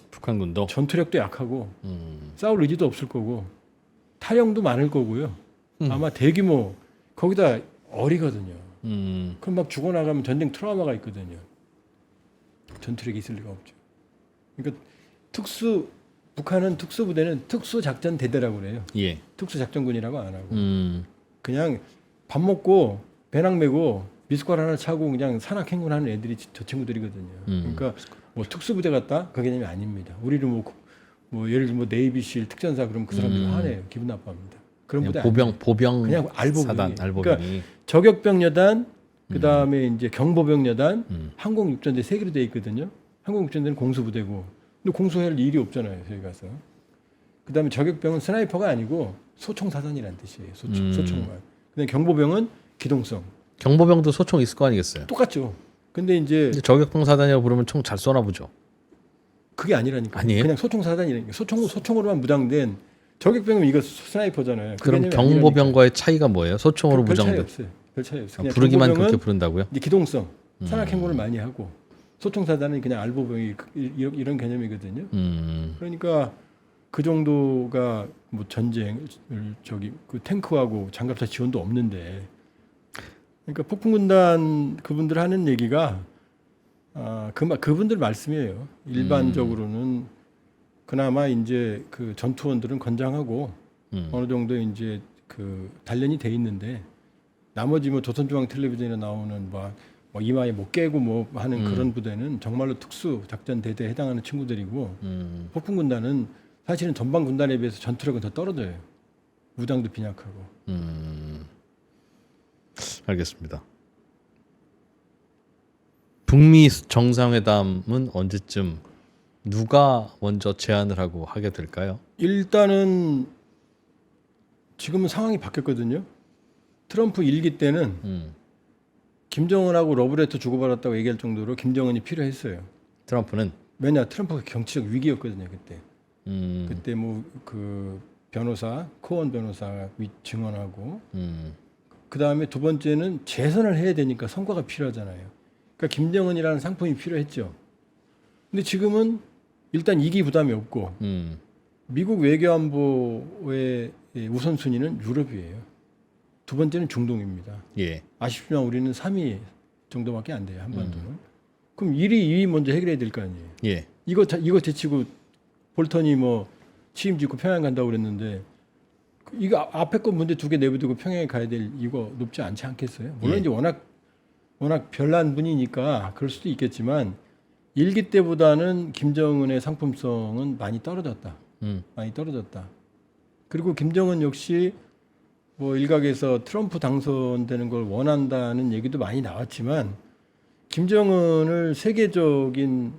북한군도 전투력도 약하고 싸울 의지도 없을 거고 탈영도 많을 거고요. 아마 대규모 거기다 어리거든요. 그럼 막 죽어나가면 전쟁 트라우마가 있거든요. 전투력이 있을 리가 없죠. 그러니까 북한은 특수부대는 특수작전대대라고 그래요. 예. 특수작전군이라고 안 하고 그냥 밥 먹고 배낭 메고 미숫가루 하나 차고 그냥 산악행군하는 애들이 저 친구들이거든요. 그러니까 뭐 특수부대 같다? 그 개념이 아닙니다. 우리는 뭐 예를 들면 네이비실 특전사 그러면 그 사람들이 화내요. 기분 나빠합니다. 그런 부대 보병 그냥 알보병이. 사단 알보병이. 그러니까 저격병여단 그다음에 이제 경보병여단 항공육전대 세 개로 돼 있거든요. 항공육전대는 공수부대고 근데 공수할 일이 없잖아요. 저희 가서. 그다음에 저격병은 스나이퍼가 아니고 소총사단이라는 뜻이에요. 소총만. 그다음에 경보병은 기동성. 경보병도 소총 있을 거 아니겠어요? 똑같죠. 근데 이제 저격병 사단이라고 부르면 총 잘 쏘나 보죠. 그게 아니라니까. 아니에요? 그냥 소총사단이라니까. 소총으로만 무장된 저격병은 이거 스나이퍼잖아요. 그럼 경보병과의 차이가 뭐예요? 소총으로 무장된. 별 차이 없어요. 그냥 부르기만 그렇게 부른다고요? 이제 기동성, 산악행군을 많이 하고 소총사단은 그냥 알보병이 이런 개념이거든요. 그러니까 그 정도가 뭐 전쟁을 그 탱크하고 장갑차 지원도 없는데, 그러니까 폭풍군단 그분들 하는 얘기가 그분들 말씀이에요. 일반적으로는 그나마 이제 그 전투원들은 건장하고 어느 정도 이제 그 단련이 돼 있는데 나머지 뭐 조선중앙텔레비전에 나오는 뭐 이마에 못 깨고 뭐 하는 그런 부대는 정말로 특수 작전 대대에 해당하는 친구들이고 폭풍군단은 사실은 전방 군단에 비해서 전투력은 더 떨어져요. 무장도 빈약하고. 알겠습니다. 북미 정상회담은 언제쯤 누가 먼저 제안을 하고 하게 될까요? 일단은 지금은 상황이 바뀌었거든요. 트럼프 일기 때는 김정은하고 러브레터 주고받았다고 얘기할 정도로 김정은이 필요했어요. 트럼프는 왜냐 트럼프가 정치적 위기였거든요 그때. 그때 뭐 그 변호사 코언 변호사가 증언하고 그 다음에 두 번째는 재선을 해야 되니까 성과가 필요하잖아요. 그러니까 김정은이라는 상품이 필요했죠. 근데 지금은 일단 이기 부담이 없고 미국 외교안보의 우선순위는 유럽이에요. 두 번째는 중동입니다. 예. 아쉽지만 우리는 3위 정도밖에 안 돼요 한반도는. 그럼 1위, 2위 먼저 해결해야 될 거 아니에요. 예. 이거 제치고 볼턴이 뭐 취임짓고 평양 간다고 그랬는데 이거 앞에 거 문제 2개 내버리고 평양에 가야 될 이거 높지 않지 않겠어요? 물론 이제 워낙 별난 분이니까 그럴 수도 있겠지만 일기 때보다는 김정은의 상품성은 많이 떨어졌다. 많이 떨어졌다. 그리고 김정은 역시 뭐 일각에서 트럼프 당선되는 걸 원한다는 얘기도 많이 나왔지만 김정은을 세계적인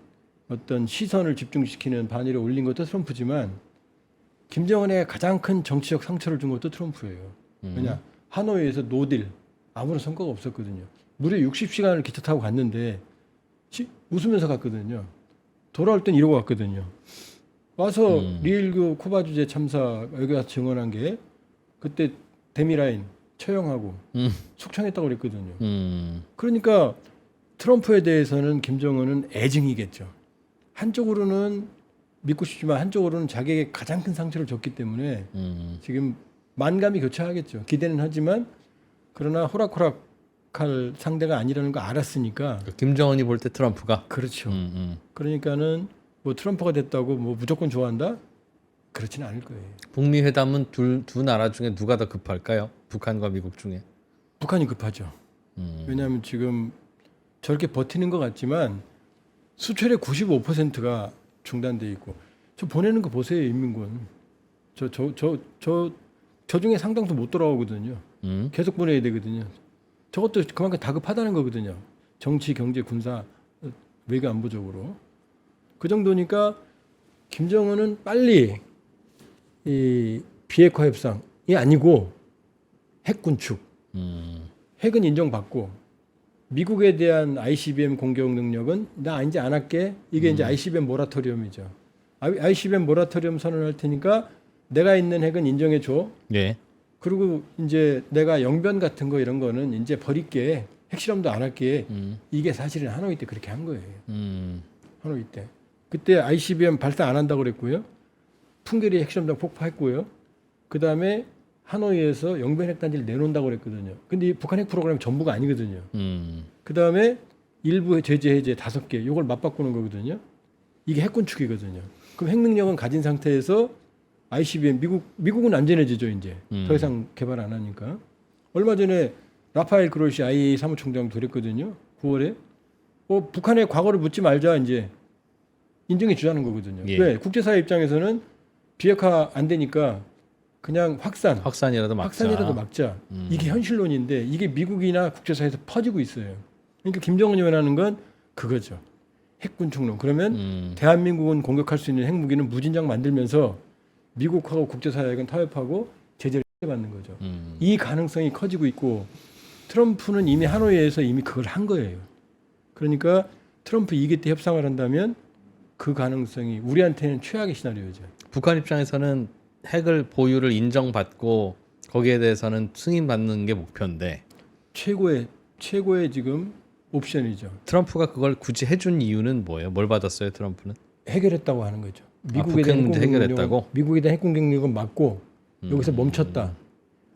어떤 시선을 집중시키는 반열에 올린 것도 트럼프지만 김정은의 가장 큰 정치적 상처를 준 것도 트럼프예요. 왜냐 하노이에서 노딜 아무런 성과가 없었거든요. 무려 60시간을 기차 타고 갔는데 웃으면서 갔거든요. 돌아올 땐 이러고 갔거든요. 와서 리일그 쿠바 주재 참사 여기 와서 증언한 게 그때 데미라인 처형하고 숙청했다고 그랬거든요. 그러니까 트럼프에 대해서는 김정은은 애증이겠죠. 한쪽으로는 믿고 싶지만 한쪽으로는 자기에게 가장 큰 상처를 줬기 때문에 지금 만감이 교차하겠죠. 기대는 하지만 그러나 호락호락할 상대가 아니라는 거 알았으니까. 김정은이 볼 때 트럼프가 그렇죠. 그러니까는 뭐 트럼프가 됐다고 뭐 무조건 좋아한다? 그렇지는 않을 거예요. 북미 회담은 두 나라 중에 누가 더 급할까요? 북한과 미국 중에? 북한이 급하죠. 왜냐하면 지금 저렇게 버티는 것 같지만 수출의 95%가 중단돼 있고 저 보내는 거 보세요 인민군. 저 중에 상당수 못 돌아오거든요. 계속 보내야 되거든요. 저것도 그만큼 다급하다는 거거든요. 정치, 경제, 군사, 외교 안보적으로. 그 정도니까 김정은은 빨리 이 비핵화 협상이 아니고 핵 군축, 핵은 인정받고 미국에 대한 ICBM 공격 능력은 나 이제 안 할게. 이게 이제 ICBM 모라토리엄이죠. ICBM 모라토리엄 선언할 테니까 내가 있는 핵은 인정해 줘. 예. 그리고 이제 내가 영변 같은 거 이런 거는 이제 버릴게. 핵실험도 안 할게. 이게 사실은 하노이 때 그렇게 한 거예요. 하노이 때. 그때 ICBM 발사 안 한다고 그랬고요. 풍계리 핵실험장 폭파했고요. 그다음에 하노이에서 영변 핵단지를 내놓는다고 그랬거든요. 근데 이 북한 핵 프로그램 전부가 아니거든요. 그다음에 일부 제재 해제 5개 이걸 맞바꾸는 거거든요. 이게 핵군축이거든요. 그럼 핵 능력은 가진 상태에서 ICBM 미국은 안전해지죠 이제 더 이상 개발 안 하니까. 얼마 전에 라파엘 그로시 IAEA 사무총장도 그랬거든요. 9월에 북한의 과거를 묻지 말자 이제 인정해 주자는 거거든요. 예. 왜? 국제사회 입장에서는 비핵화 안 되니까 그냥 확산이라도 막자. 이게 현실론인데 이게 미국이나 국제사회에서 퍼지고 있어요. 그러니까 김정은이 원하는 건 그거죠. 핵군축론. 그러면 대한민국은 공격할 수 있는 핵무기는 무진장 만들면서 미국하고 국제사회가 타협하고 제재를 받는 거죠. 이 가능성이 커지고 있고 트럼프는 이미 하노이에서 이미 그걸 한 거예요. 그러니까 트럼프 2기 때 협상을 한다면 그 가능성이 우리한테는 최악의 시나리오죠. 북한 입장에서는 핵을 보유를 인정받고 거기에 대해서는 승인받는 게 목표인데 최고의 지금 옵션이죠. 트럼프가 그걸 굳이 해준 이유는 뭐예요? 뭘 받았어요, 트럼프는? 해결했다고 하는 거죠. 미국에 북핵 대한 문제 해결했다고? 미국에 대한 핵공격력은 맞고 여기서 멈췄다.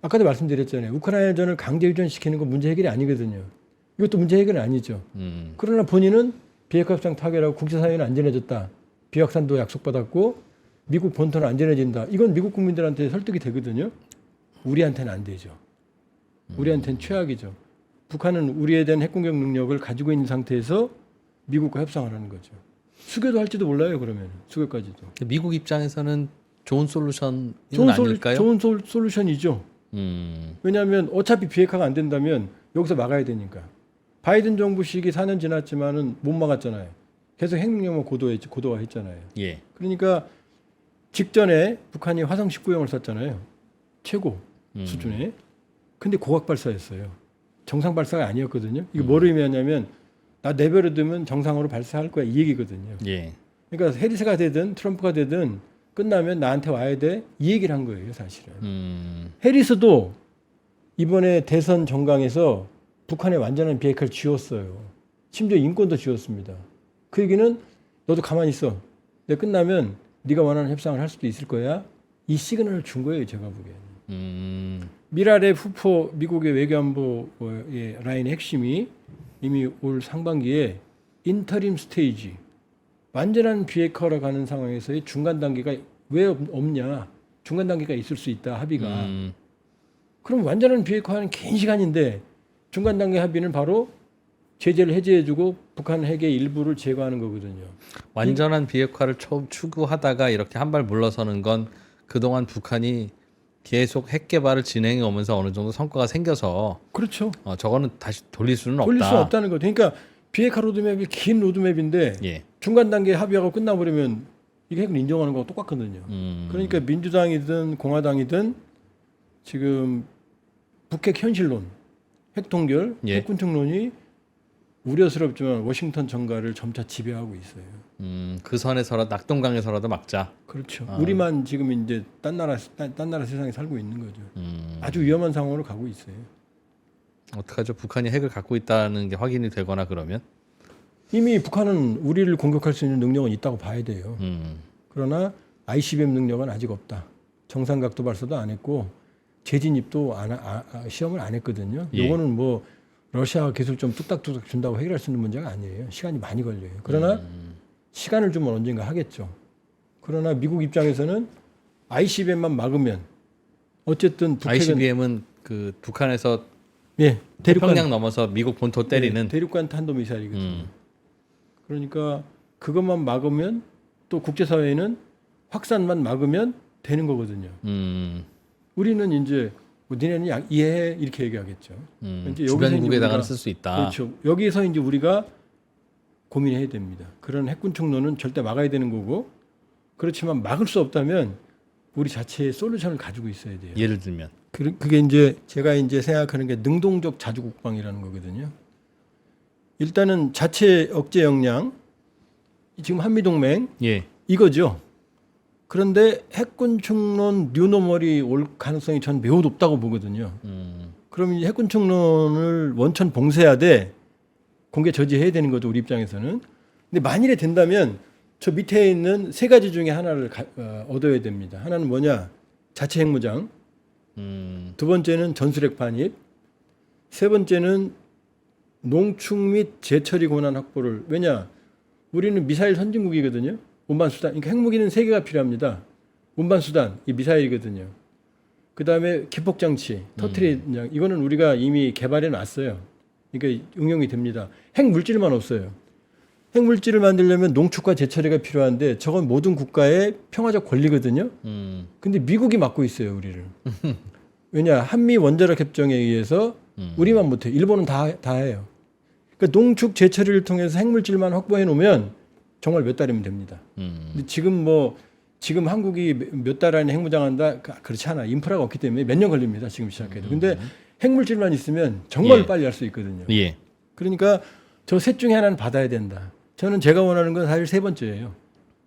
아까도 말씀드렸잖아요. 우크라이나전을 강제 휴전시키는 건 문제 해결이 아니거든요. 이것도 문제 해결이 아니죠. 그러나 본인은 비핵화 협상 타결하고 국제사회는 안전해졌다. 비확산도 약속받았고 미국 본토는 안전해진다. 이건 미국 국민들한테 설득이 되거든요. 우리한테는 안 되죠. 우리한테는 최악이죠. 북한은 우리에 대한 핵공격 능력을 가지고 있는 상태에서 미국과 협상을 하는 거죠. 수교도 할지도 몰라요. 그러면 수교까지도. 미국 입장에서는 좋은 솔루션은 아닐까요? 좋은 솔루션이죠. 왜냐하면 어차피 비핵화가 안 된다면 여기서 막아야 되니까. 바이든 정부 시기 4년 지났지만은 못 막았잖아요. 계속 핵능력만 고도화했잖아요. 예. 그러니까 직전에 북한이 화성 19형을 쐈잖아요. 최고 수준에. 근데 고각 발사했어요. 정상 발사가 아니었거든요. 이거 뭘 의미하냐면 나 내버려두면 정상으로 발사할 거야 이 얘기거든요. 예. 그러니까 해리스가 되든 트럼프가 되든 끝나면 나한테 와야 돼 이 얘기를 한 거예요 사실은. 해리스도 이번에 대선 정강에서 북한의 완전한 비핵화를 쥐었어요. 심지어 인권도 쥐었습니다. 그 얘기는 너도 가만히 있어. 내가 끝나면 네가 원하는 협상을 할 수도 있을 거야. 이 시그널을 준 거예요 제가 보기에는. 미랄의 후포 미국의 외교안보의 라인의 핵심이 이미 올 상반기에 인터림 스테이지 완전한 비핵화로 가는 상황에서의 중간 단계가 왜 없냐? 중간 단계가 있을 수 있다 합의가. 그럼 완전한 비핵화는 긴 시간인데 중간 단계 합의는 바로 제재를 해제해주고 북한 핵의 일부를 제거하는 거거든요. 완전한 비핵화를 추구하다가 이렇게 한 발 물러서는 건 그동안 북한이 계속 핵 개발을 진행해 오면서 어느 정도 성과가 생겨서 그렇죠. 저거는 다시 돌릴 수는 돌릴 없다. 수 없다는 거죠. 그러니까 비핵화 로드맵이 긴 로드맵인데 예. 중간 단계 합의하고 끝나버리면 이게 핵을 인정하는 거하고 똑같거든요. 그러니까 민주당이든 공화당이든 지금 북핵 현실론, 핵 동결, 예. 핵군축론이 우려스럽지만 워싱턴 정가를 점차 지배하고 있어요. 그 선에서라도 낙동강에서라도 막자. 그렇죠. 우리만 지금 이제 딴 나라 세상에 살고 있는 거죠. 아주 위험한 상황으로 가고 있어요. 어떡하죠? 북한이 핵을 갖고 있다는 게 확인이 되거나 그러면? 이미 북한은 우리를 공격할 수 있는 능력은 있다고 봐야 돼요. 그러나 ICBM 능력은 아직 없다. 정상각도 발사도 안 했고 재진입도 시험을 안 했거든요. 예. 요거는 뭐 러시아가 기술 좀 뚝딱뚝딱 준다고 해결할 수 있는 문제가 아니에요. 시간이 많이 걸려요. 그러나 시간을 주면 언젠가 하겠죠. 그러나 미국 입장에서는 ICBM만 막으면 어쨌든 북핵은 ICBM은 그 북한에서 예, 태평양 넘어서 미국 본토 때리는 대륙간 탄도 미사일이거든요. 그러니까 그것만 막으면 또 국제사회는 확산만 막으면 되는 거거든요. 우리는 이제 뭐 니네는 이해해 이렇게 얘기하겠죠. 이제 여기서 주변국에다가는 우리가- 쓸 수 있다. 그렇죠. 여기서 이제 우리가 고민해야 됩니다. 그런 핵군축론은 절대 막아야 되는 거고 그렇지만 막을 수 없다면 우리 자체의 솔루션을 가지고 있어야 돼요. 예를 들면 그게 이제 제가 이제 생각하는 게 능동적 자주국방이라는 거거든요. 일단은 자체 억제 역량 지금 한미동맹 예. 이거죠. 그런데 핵군축론 뉴노멀이 올 가능성이 전 매우 높다고 보거든요. 그럼 이 핵군축론을 원천 봉쇄하되 공개 저지해야 되는 거죠. 우리 입장에서는. 근데 만일에 된다면 저 밑에 있는 세 가지 중에 하나를 얻어야 됩니다. 하나는 뭐냐? 자체 핵무장. 두 번째는 전술핵 반입. 세 번째는 농축 및 재처리 권한 확보를. 왜냐? 우리는 미사일 선진국이거든요. 운반 수단. 그러니까 핵무기는 세 개가 필요합니다. 운반 수단, 이 미사일이거든요. 그다음에 기폭 장치, 터트리는 이거는 우리가 이미 개발해 놨어요. 그러니까 응용이 됩니다. 핵 물질만 없어요. 핵 물질을 만들려면 농축과 재처리가 필요한데 저건 모든 국가의 평화적 권리거든요. 근데 미국이 맡고 있어요, 우리를. 왜냐? 한미 원자력 협정에 의해서 우리만 못 해. 일본은 다 해요. 그러니까 농축 재처리를 통해서 핵 물질만 확보해 놓으면 정말 몇 달이면 됩니다. 근데 지금 한국이 몇 달 안에 핵무장한다? 그렇지 않아. 인프라가 없기 때문에 몇 년 걸립니다. 지금 시작해도. 근데 핵물질만 있으면 정말 예. 빨리 할 수 있거든요. 예. 그러니까 저 셋 중에 하나는 받아야 된다. 저는 제가 원하는 건 사실 세 번째예요.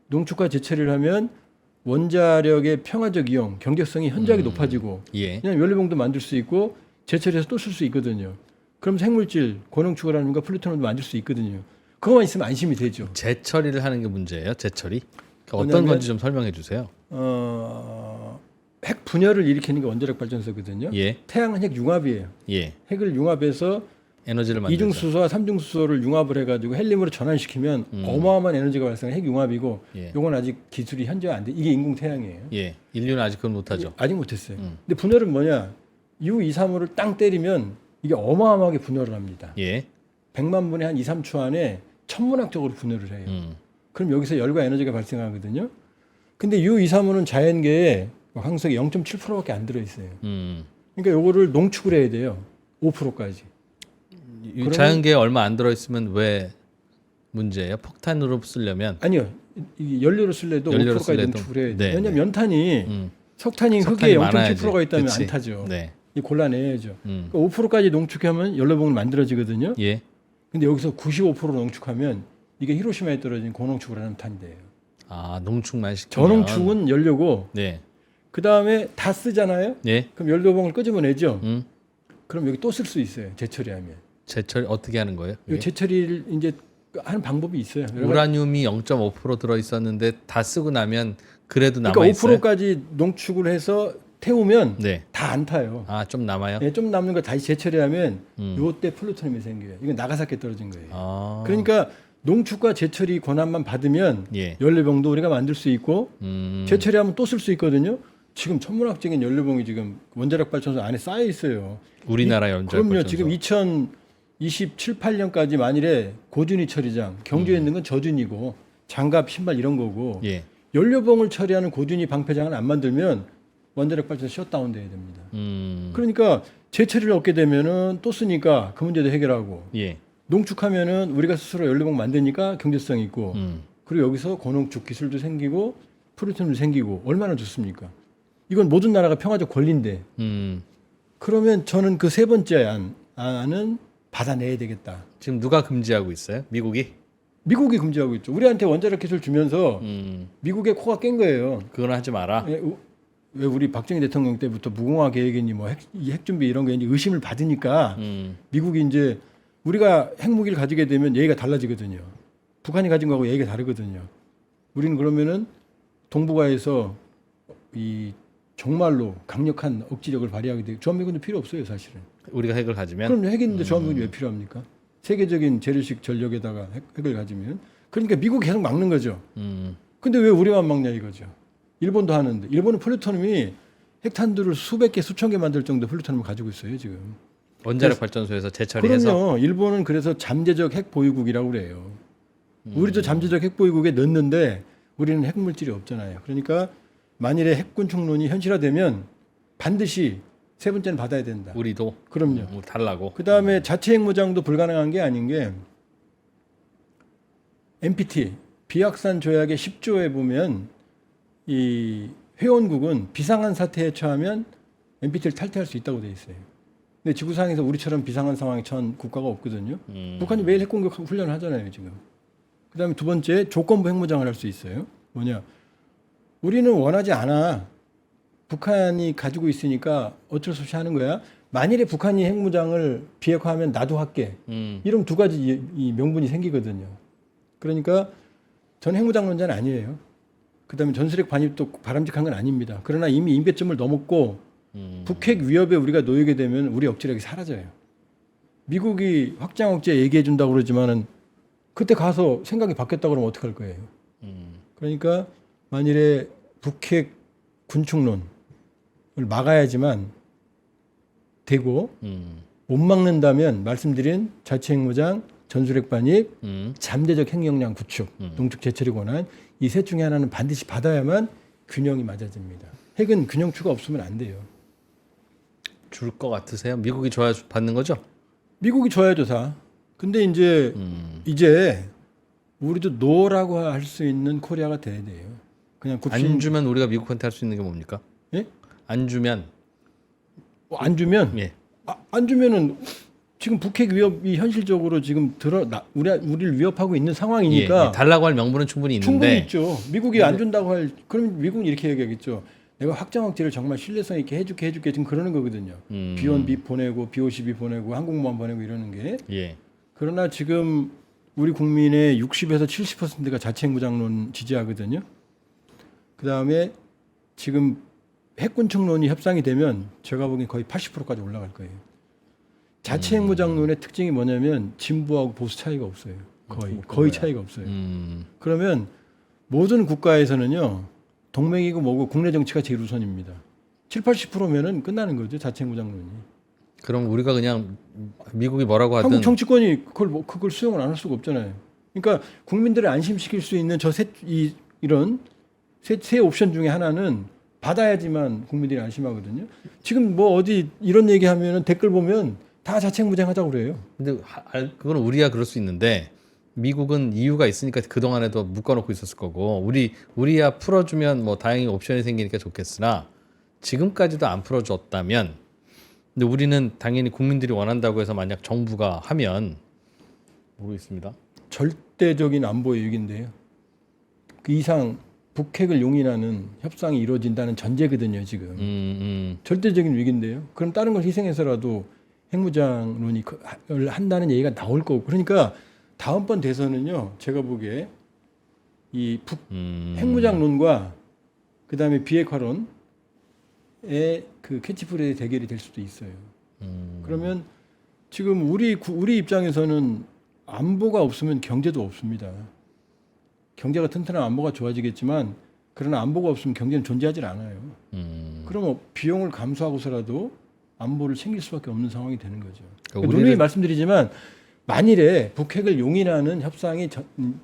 농축과 재처리를 하면 원자력의 평화적 이용, 경제성이 현저하게 높아지고 예. 그냥 연료봉도 만들 수 있고 재처리해서 또 쓸 수 있거든요. 그럼 핵물질, 고농축이라든가 플루토늄도 만들 수 있거든요. 그거만 있으면 안심이 되죠. 재처리를 하는 게 문제예요. 재처리. 그러니까 어떤 뭐냐면, 건지 좀 설명해 주세요. 핵 분열을 일으키는 게 원자력 발전소거든요. 예. 태양은 핵 융합이에요. 예. 핵을 융합해서 에너지를 만들죠. 이중수소와 삼중수소를 융합을 해가지고 헬륨으로 전환시키면 어마어마한 에너지가 발생한 핵 융합이고 예. 요건 아직 기술이 현재 안 돼. 이게 인공 태양이에요. 예. 인류는 아직 그건 못하죠. 아직 못했어요. 근데 분열은 뭐냐? U235를 땅 때리면 이게 어마어마하게 분열을 합니다. 예. 100만 분의 한 2, 3초 안에 천문학적으로 분열을 해요. 그럼 여기서 열과 에너지가 발생하거든요. 근데 U235는 자연계에 항속이 0.7%밖에 안 들어있어요. 그러니까 요거를 농축을 해야 돼요. 5%까지. 자연계에 얼마 안 들어 있으면 왜 문제예요? 폭탄으로 쓰려면 아니요. 이 연료로 쓸래도 연료로 5%까지 쓸래도. 농축을 해야 돼요. 네, 왜냐하면 연탄이 석탄이 석탄이 흙에 많아야지. 0.7%가 있다면 그치. 안 타죠. 네. 이 골라내야죠. 그러니까 5%까지 농축하면 연료봉을 만들어지거든요. 예. 근데 여기서 95% 농축하면 이게 히로시마에 떨어진 고농축을 하는 탄이 돼요. 아, 농축만 시키면. 저농축은 연료고 네. 그 다음에 다 쓰잖아요. 예. 그럼 연료봉을 끄집어내죠. 그럼 여기 또 쓸 수 있어요. 재처리하면. 재처리 어떻게 하는 거예요? 이 재처리를 이제 하는 방법이 있어요. 여러 가지. 우라늄이 0.5% 들어 있었는데 다 쓰고 나면 그래도 남아 그러니까 있어요. 5%까지 농축을 해서 태우면 네. 다 안 타요. 아, 좀 남아요? 네, 좀 남는 거 다시 재처리하면 요때 플루토늄이 생겨요. 이건 나가사키에 떨어진 거예요. 아. 그러니까 농축과 제철이 권한만 받으면 예. 연료봉도 우리가 만들 수 있고 제철이하면 또 쓸 수 있거든요. 지금 천문학적인 연료봉이 지금 원자력 발전소 안에 쌓여 있어요. 우리나라 연자력 그럼요. 발전소. 지금 2027, 8년까지 만일에 고준위 처리장, 경주에 있는 건 저준위고 장갑, 신발 이런 거고 예. 연료봉을 처리하는 고준위 방패장을 안 만들면 원자력 발전소 셧다운 돼야 됩니다. 그러니까 제철을 얻게 되면은 또 쓰니까 그 문제도 해결하고 예. 농축하면은 우리가 스스로 연료봉 만드니까 경제성 있고 그리고 여기서 고농축 기술도 생기고 프로틴도 생기고 얼마나 좋습니까? 이건 모든 나라가 평화적 권리인데 그러면 저는 그 세 번째 안은 받아내야 되겠다. 지금 누가 금지하고 있어요? 미국이? 미국이 금지하고 있죠. 우리한테 원자력 기술 주면서 미국의 코가 깬 거예요. 그건 하지 마라. 왜 우리 박정희 대통령 때부터 무공화 계획이니 뭐 핵 준비 이런 게 이제 의심을 받으니까 미국이 이제 우리가 핵무기를 가지게 되면 얘기가 달라지거든요. 북한이 가진 거하고 얘기가 다르거든요. 우리는 그러면은 동북아에서 이 정말로 강력한 억지력을 발휘하게 되고 주한미군도 필요 없어요, 사실은. 우리가 핵을 가지면? 그럼 핵 있는데 주한미군이 왜 필요합니까? 세계적인 재래식 전력에다가 핵을 가지면 그러니까 미국 계속 막는 거죠. 근데 왜 우리만 막냐 이거죠. 일본도 하는데 일본은 플루토늄이 핵탄두를 수백 개 수천 개 만들 정도 플루토늄을 가지고 있어요 지금. 원자력 발전소에서 재처리해서? 그럼요. 일본은 그래서 잠재적 핵 보유국이라고 그래요. 우리도 잠재적 핵 보유국에 넣는데 우리는 핵 물질이 없잖아요. 그러니까 만일에 핵군축론이 현실화되면 반드시 세 번째는 받아야 된다. 우리도? 그럼요. 달라고? 그 다음에 자체 핵무장도 불가능한 게 아닌 게 NPT 비확산 조약의 10조에 보면 이 회원국은 비상한 사태에 처하면 NPT를 탈퇴할 수 있다고 돼 있어요. 근데 지구상에서 우리처럼 비상한 상황에 처한 국가가 없거든요. 북한이 매일 핵공격 훈련을 하잖아요 지금. 그 다음에 두 번째 조건부 핵무장을 할 수 있어요. 뭐냐? 우리는 원하지 않아. 북한이 가지고 있으니까 어쩔 수 없이 하는 거야. 만일에 북한이 핵무장을 비핵화하면 나도 할게. 이런 두 가지 이 명분이 생기거든요. 그러니까 전 핵무장론자는 아니에요. 그다음에 전술핵 반입도 바람직한 건 아닙니다. 그러나 이미 임계점을 넘었고 북핵 위협에 우리가 놓이게 되면 우리 억지력이 사라져요. 미국이 확장 억제 얘기해 준다고 그러지만은 그때 가서 생각이 바뀌었다고 그러면 어떡할 거예요. 그러니까 만일에 북핵 군축론을 막아야지만 되고 못 막는다면 말씀드린 자체 핵무장, 전술핵 반입, 잠재적 핵역량 구축, 농축 재처리 권한 이 셋 중에 하나는 반드시 받아야만 균형이 맞아집니다. 핵은 균형추가 없으면 안 돼요. 줄 것 같으세요? 미국이 줘야 받는 거죠? 미국이 줘야죠 다. 근데 이제 우리도 노라고 할 수 있는 코리아가 돼야 돼요. 그냥 안 주면 우리가 미국한테 할 수 있는 게 뭡니까? 예? 안 주면 안 주면 예. 안 주면은 지금 북핵 위협이 현실적으로 지금 우리를 위협하고 있는 상황이니까 예. 달라고 할 명분은 충분히 있는데 있죠. 미국이 안 준다고 그럼 미국은 이렇게 얘기하겠죠. 내가 확장 억제를 정말 신뢰성 있게 해줄게 지금 그러는 거거든요. B1B 보내고 B52 보내고 항공모함 보내고 이러는 게. 예. 그러나 지금 우리 국민의 60에서 70%가 자체 핵무장론 지지하거든요. 그 다음에 지금 핵군축론이 협상이 되면 제가 보기엔 거의 80%까지 올라갈 거예요. 자체 핵무장론의 특징이 뭐냐면 진보하고 보수 차이가 없어요. 거의 차이가 없어요. 그러면 모든 국가에서는요. 동맹이고 뭐고 국내 정치가 제일 우선입니다. 70-80%면은 끝나는 거죠. 자체 핵무장론이. 그럼 우리가 그냥 미국이 뭐라고 하든 한국 정치권이 그걸 수용을 안 할 수가 없잖아요. 그러니까 국민들을 안심시킬 수 있는 이런 세 옵션 중에 하나는 받아야지만 국민들이 안심하거든요. 지금 뭐 어디 이런 얘기하면은 댓글 보면 다 자체 핵무장하자고 그래요. 근데 그건 우리야 그럴 수 있는데 미국은 이유가 있으니까 그 동안에도 묶어놓고 있었을 거고 우리야 풀어주면 뭐 다행히 옵션이 생기니까 좋겠으나 지금까지도 안 풀어줬다면 근데 우리는 당연히 국민들이 원한다고 해서 만약 정부가 하면 모르겠습니다. 절대적인 안보의 위기인데요. 그 이상 북핵을 용인하는 협상이 이루어진다는 전제거든요. 지금 절대적인 위기인데요. 그럼 다른 걸 희생해서라도 핵무장론이 한다는 얘기가 나올 거고 그러니까 다음번 대선은요. 제가 보기에 이 핵무장론과 그다음에 비핵화론의 그 캐치프레이 대결이 될 수도 있어요. 그러면 지금 우리 입장에서는 안보가 없으면 경제도 없습니다. 경제가 튼튼한 안보가 좋아지겠지만 그러나 안보가 없으면 경제는 존재하지 않아요. 그러면 비용을 감수하고서라도 안보를 챙길 수밖에 없는 상황이 되는 거죠. 그러니까 누누이 말씀드리지만 만일에 북핵을 용인하는 협상이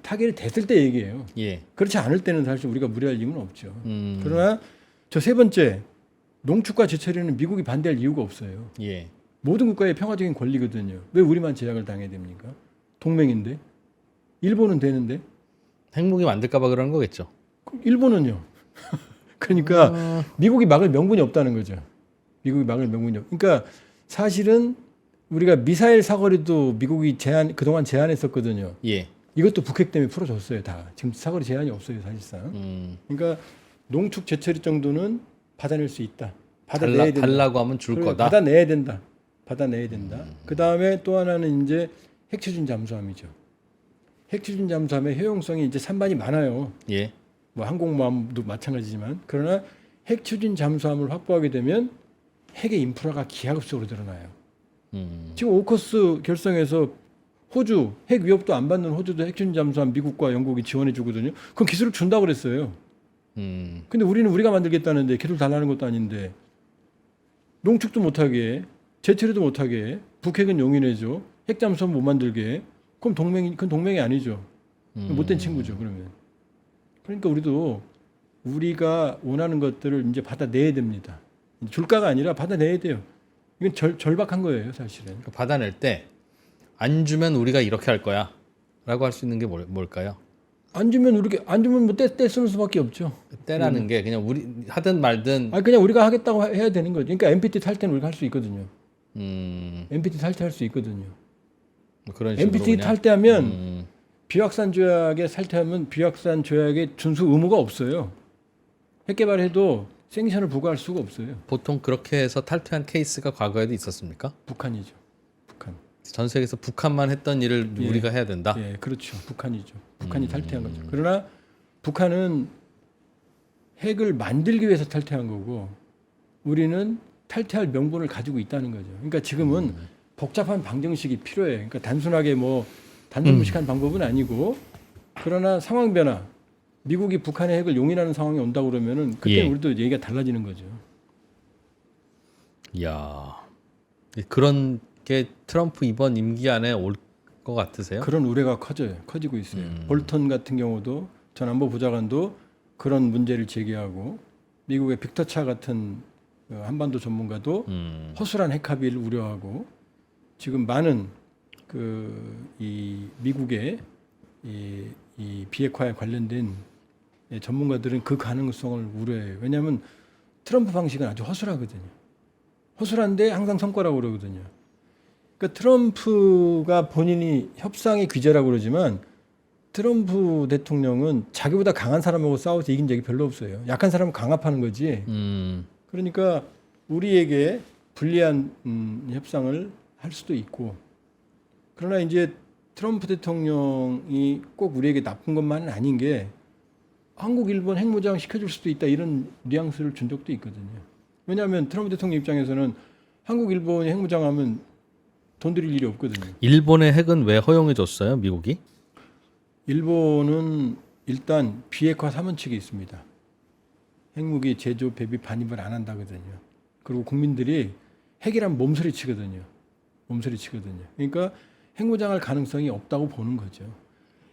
타결이 됐을 때 얘기해요. 예. 그렇지 않을 때는 사실 우리가 무리할 이유는 없죠. 그러나 저 세 번째 농축과 제철에는 미국이 반대할 이유가 없어요. 예. 모든 국가의 평화적인 권리거든요. 왜 우리만 제약을 당해야 됩니까? 동맹인데 일본은 되는데 핵무기 만들까봐 그러는 거겠죠. 일본은요. 그러니까 미국이 막을 명분이 없다는 거죠. 미국이 막을 명분이 없. 그러니까 사실은 우리가 미사일 사거리도 미국이 그동안 제한했었거든요. 예. 이것도 북핵 때문에 풀어줬어요. 다 지금 사거리 제한이 없어요 사실상. 그러니까 농축 제철이 정도는 받아낼 수 있다. 받아내야 된다. 달라고 하면 줄 거다. 받아내야 된다. 받아내야 된다. 그 다음에 또 하나는 이제 핵추진 잠수함이죠. 핵추진 잠수함의 효용성이 이제 찬반이 많아요. 예. 뭐 항공모함도 마찬가지지만 그러나 핵추진 잠수함을 확보하게 되면 핵의 인프라가 기하급수적으로 늘어나요. 지금 오커스 결성에서 호주 핵 위협도 안 받는 호주도 핵추진 잠수함 미국과 영국이 지원해 주거든요. 그럼 기술을 준다고 그랬어요. 근데 우리는 우리가 만들겠다는데 기술 달라는 것도 아닌데 농축도 못하게 제철에도 못하게 북핵은 용인해줘 핵 잠수함 못 만들게 그럼 그건 동맹이 아니죠. 못된 친구죠 그러면. 그러니까 우리도 우리가 원하는 것들을 이제 받아내야 됩니다. 줄까가 아니라 받아내야 돼요. 이건 절박한 거예요, 사실은. 받아낼 때 안 주면 우리가 이렇게 할 거야라고 할 수 있는 게 뭘까요? 안 주면 뭐 떼 쓰는 수밖에 없죠. 때라는 게 그냥 우리 하든 말든. 그냥 우리가 하겠다고 해야 되는 거죠. 그러니까 NPT 탈퇴는 우리가 할 수 있거든요. NPT 탈퇴할 수 있거든요. 뭐 그런 식으로 NPT 그냥. 탈퇴하면 비확산 조약에 탈퇴하면 비확산 조약의 준수 의무가 없어요. 핵 개발해도 생산을 부과할 수가 없어요. 보통 그렇게 해서 탈퇴한 케이스가 과거에도 있었습니까? 북한이죠. 북한. 전 세계에서 북한만 했던 일을 예. 우리가 해야 된다. 예, 그렇죠. 북한이죠. 북한이 탈퇴한 거죠. 그러나 북한은 핵을 만들기 위해서 탈퇴한 거고 우리는 탈퇴할 명분을 가지고 있다는 거죠. 그러니까 지금은 복잡한 방정식이 필요해요. 그러니까 단순하게 뭐 단순무식한 방법은 아니고 그러나 상황 변화 미국이 북한의 핵을 용인하는 상황이 온다 그러면은 그때 예. 우리도 얘기가 달라지는 거죠. 이야, 그런 게 트럼프 이번 임기 안에 올 것 같으세요? 그런 우려가 커지고 있어요. 볼턴 같은 경우도 전 안보 보좌관도 그런 문제를 제기하고 미국의 빅터차 같은 한반도 전문가도 허술한 핵 합의를 우려하고 지금 많은 이 미국의 이 비핵화에 관련된 전문가들은 그 가능성을 우려해요. 왜냐하면 트럼프 방식은 아주 허술하거든요. 허술한데 항상 성과라고 그러거든요. 그러니까 트럼프가 본인이 협상의 귀재라고 그러지만 트럼프 대통령은 자기보다 강한 사람하고 싸워서 이긴 적이 별로 없어요. 약한 사람은 강압하는 거지. 그러니까 우리에게 불리한 협상을 할 수도 있고 그러나 이제 트럼프 대통령이 꼭 우리에게 나쁜 것만은 아닌 게 한국, 일본 핵무장 시켜줄 수도 있다 이런 뉘앙스를 준 적도 있거든요. 왜냐하면 트럼프 대통령 입장에서는 한국, 일본이 핵무장하면 돈 들일 일이 없거든요. 일본의 핵은 왜 허용해 줬어요, 미국이? 일본은 일단 비핵화 3원칙이 있습니다. 핵무기 제조, 배비, 반입을 안 한다거든요. 그리고 국민들이 핵이란 몸소리 치거든요. 그러니까 핵무장할 가능성이 없다고 보는 거죠.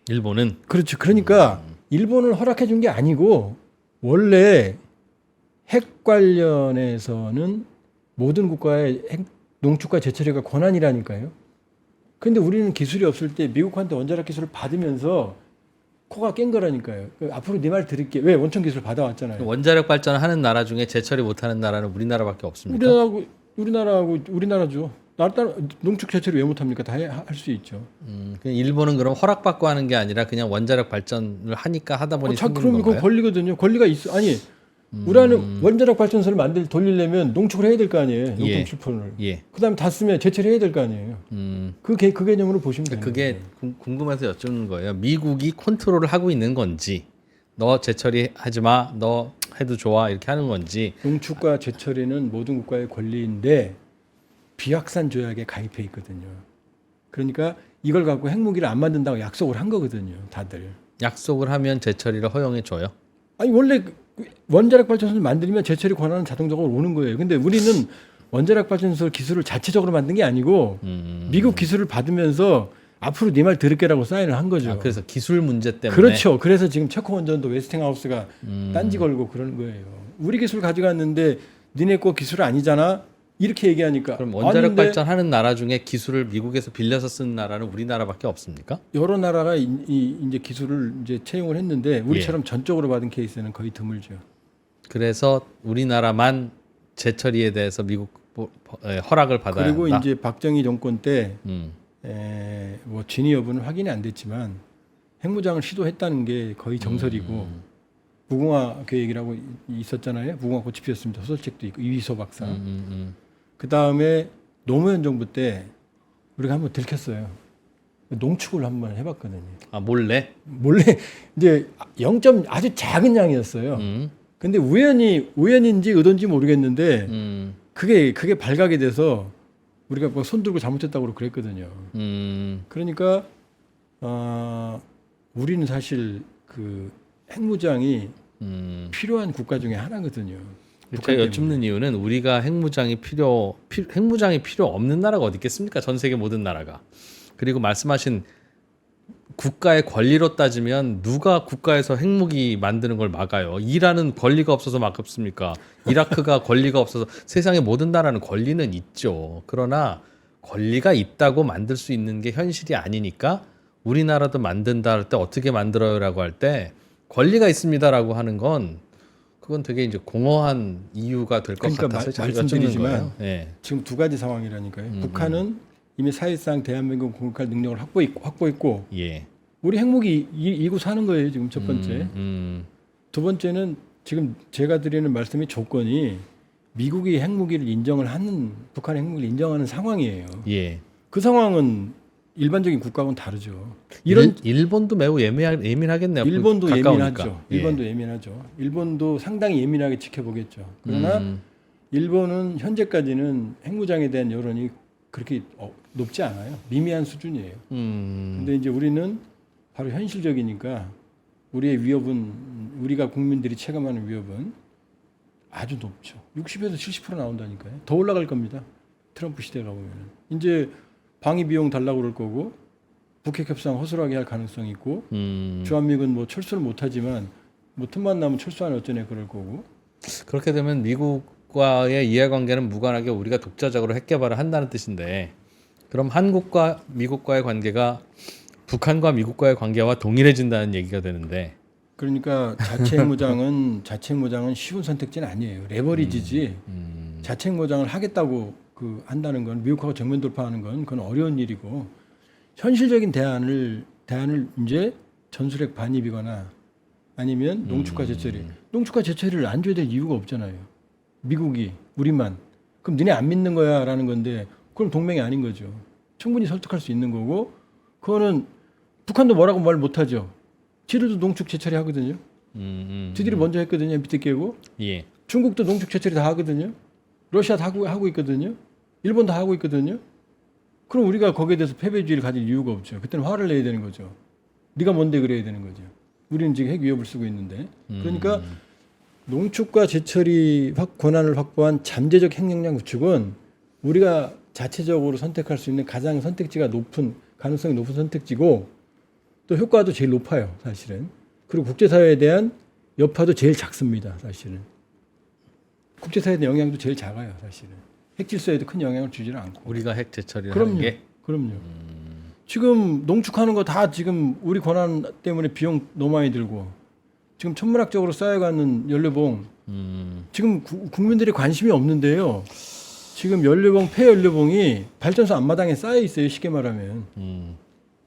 일본은? 그렇죠. 그러니까 일본을 허락해 준 게 아니고 원래 핵 관련해서는 모든 국가의 핵 농축과 제철회가 권한이라니까요. 그런데 우리는 기술이 없을 때 미국한테 원자력 기술을 받으면서 코가 깬 거라니까요. 앞으로 네 말 들을게. 왜 원천 기술 받아왔잖아요. 원자력 발전하는 나라 중에 제철이 못하는 나라는 우리나라밖에 없습니까? 우리나라죠. 농축 제철이 왜 못합니까? 다 할 수 있죠. 일본은 그럼 허락받고 하는 게 아니라 그냥 원자력 발전을 하다 보니 생기는 그럼 건가요? 그거 권리거든요. 권리가 있어. 아니 우리는 원자력 발전소를 돌리려면 농축을 해야 될 거 아니에요. 0.7%를. 예. 그다음에 다 쓰면 제철해야 될 거 아니에요. 그 개념으로 보시면 돼요. 그게 궁금해서 여쭙는 거예요. 미국이 컨트롤을 하고 있는 건지, 너 제철이 하지 마, 너 해도 좋아 이렇게 하는 건지. 농축과 제철이는 모든 국가의 권리인데 비확산 조약에 가입해 있거든요. 그러니까 이걸 갖고 핵무기를 안 만든다고 약속을 한 거거든요. 다들. 약속을 하면 재처리를 허용해 줘요. 아니 원래 원자력 발전소를 만들면 재처리 권한은 자동적으로 오는 거예요. 근데 우리는 원자력 발전소 기술을 자체적으로 만든 게 아니고 미국 기술을 받으면서 앞으로 네 말 들을게라고 사인을 한 거죠. 아, 그래서 기술 문제 때문에. 그렇죠. 그래서 지금 체코 원전도 웨스팅하우스가 딴지 걸고 그러는 거예요. 우리 기술 가져갔는데 니네 거 기술 아니잖아. 이렇게 얘기하니까. 그럼 원자력 아닌데 발전하는 나라 중에 기술을 미국에서 빌려서 쓴 나라는 우리나라밖에 없습니까? 여러 나라가 이제 기술을 이제 채용을 했는데 우리처럼 전적으로 받은 케이스는 거의 드물죠. 그래서 우리나라만 재처리에 대해서 미국 허락을 받아야 그리고 한다. 이제 박정희 정권 때 음. 뭐 진위 여부는 확인이 안 됐지만 핵무장을 시도했다는 게 거의 정설이고 무궁화 계획이라고 있었잖아요. 무궁화 꽃이 피었습니다. 소설책도 있고 이휘소 박사. 그 다음에 노무현 정부 때 우리가 한번 들켰어요. 농축을 한번 해봤거든요. 아 몰래? 몰래 이제 0. 아주 작은 양이었어요. 근데 우연인지 의도인지 모르겠는데 그게 발각이 돼서 우리가 뭐 손 들고 잘못했다고 그랬거든요. 그러니까 우리는 사실 그 핵무장이 필요한 국가 중에 하나거든요. 제가 여쭙는 이유는 우리가 핵무장이 필요 없는 나라가 어디 있겠습니까? 전 세계 모든 나라가. 그리고 말씀하신 국가의 권리로 따지면 누가 국가에서 핵무기 만드는 걸 막아요? 이란은 권리가 없어서 막습니까? 이라크가 권리가 없어서 세상의 모든 나라는 권리는 있죠. 그러나 권리가 있다고 만들 수 있는 게 현실이 아니니까 우리나라도 만든다 할 때 어떻게 만들어요라고 할 때 권리가 있습니다라고 하는 건 그건 되게 이제 공허한 이유가 될 것 그러니까 같아서 말씀드리지만 네. 지금 두 가지 상황이라니까요. 북한은 이미 사실상 대한민국 공격할 능력을 확보했고 예. 우리 핵무기 이고 사는 거예요. 지금 첫 번째. 두 번째는 지금 제가 드리는 말씀의 조건이 미국이 핵무기를 인정을 하는 북한의 핵무기를 인정하는 상황이에요. 예. 그 상황은 일반적인 국가하고는 다르죠. 일본도 매우 예민하겠네요. 일본도 가까우니까. 예민하죠. 예. 일본도 예민하죠. 일본도 상당히 예민하게 지켜보겠죠. 그러나 일본은 현재까지는 핵무장에 대한 여론이 그렇게 높지 않아요. 미미한 수준이에요. 근데 이제 우리는 바로 현실적이니까 우리의 위협은 우리가 국민들이 체감하는 위협은 아주 높죠. 60에서 70% 나온다니까요. 더 올라갈 겁니다. 트럼프 시대가 보면은 이제 방위 비용 달라고 그럴 거고 북핵 협상 허술하게 할 가능성이 있고 주한미군 뭐 철수를 못하지만 뭐 틈만 나면 철수하는 어쩌네 그럴 거고. 그렇게 되면 미국과의 이해관계는 무관하게 우리가 독자적으로 핵 개발을 한다는 뜻인데 그럼 한국과 미국과의 관계가 북한과 미국과의 관계와 동일해진다는 얘기가 되는데 그러니까 자체 핵무장은 쉬운 선택지는 아니에요. 레버리지지. 자체 핵무장을 하겠다고 한다는 건 미국하고 정면 돌파하는 건 그건 어려운 일이고 현실적인 대안을 이제 전술핵 반입이거나 아니면 농축화 재처리. 농축화 재처리를 안 줘야 될 이유가 없잖아요. 미국이 우리만. 그럼 니네 안 믿는 거야라는 건데 그럼 동맹이 아닌 거죠. 충분히 설득할 수 있는 거고 그거는 북한도 뭐라고 말 못하죠. 지들도 농축 재처리 하거든요. 지들이 먼저 했거든요. 밑에 깨고. 예. 중국도 농축 재처리 다 하거든요. 러시아도 하고 있거든요. 일본도 하고 있거든요. 그럼 우리가 거기에 대해서 패배주의를 가질 이유가 없죠. 그때는 화를 내야 되는 거죠. 네가 뭔데 그래야 되는 거죠. 우리는 지금 핵 위협을 쓰고 있는데. 그러니까 농축과 재처리 권한을 확보한 잠재적 핵력량 구축은 우리가 자체적으로 선택할 수 있는 가장 선택지가 높은 가능성이 높은 선택지고 또 효과도 제일 높아요. 사실은. 그리고 국제사회에 대한 여파도 제일 작습니다. 사실은. 국제사회에 대한 영향도 제일 작아요. 사실은. 핵질서에도 큰 영향을 주지는 않고. 우리가 핵 재처리를 하는 게 그럼요. 지금 농축하는 거 다 지금 우리 권한 때문에 비용 너무 많이 들고 지금 천문학적으로 쌓여가는 연료봉 지금 국민들이 관심이 없는데요. 지금 연료봉 폐연료봉이 발전소 앞마당에 쌓여 있어요. 쉽게 말하면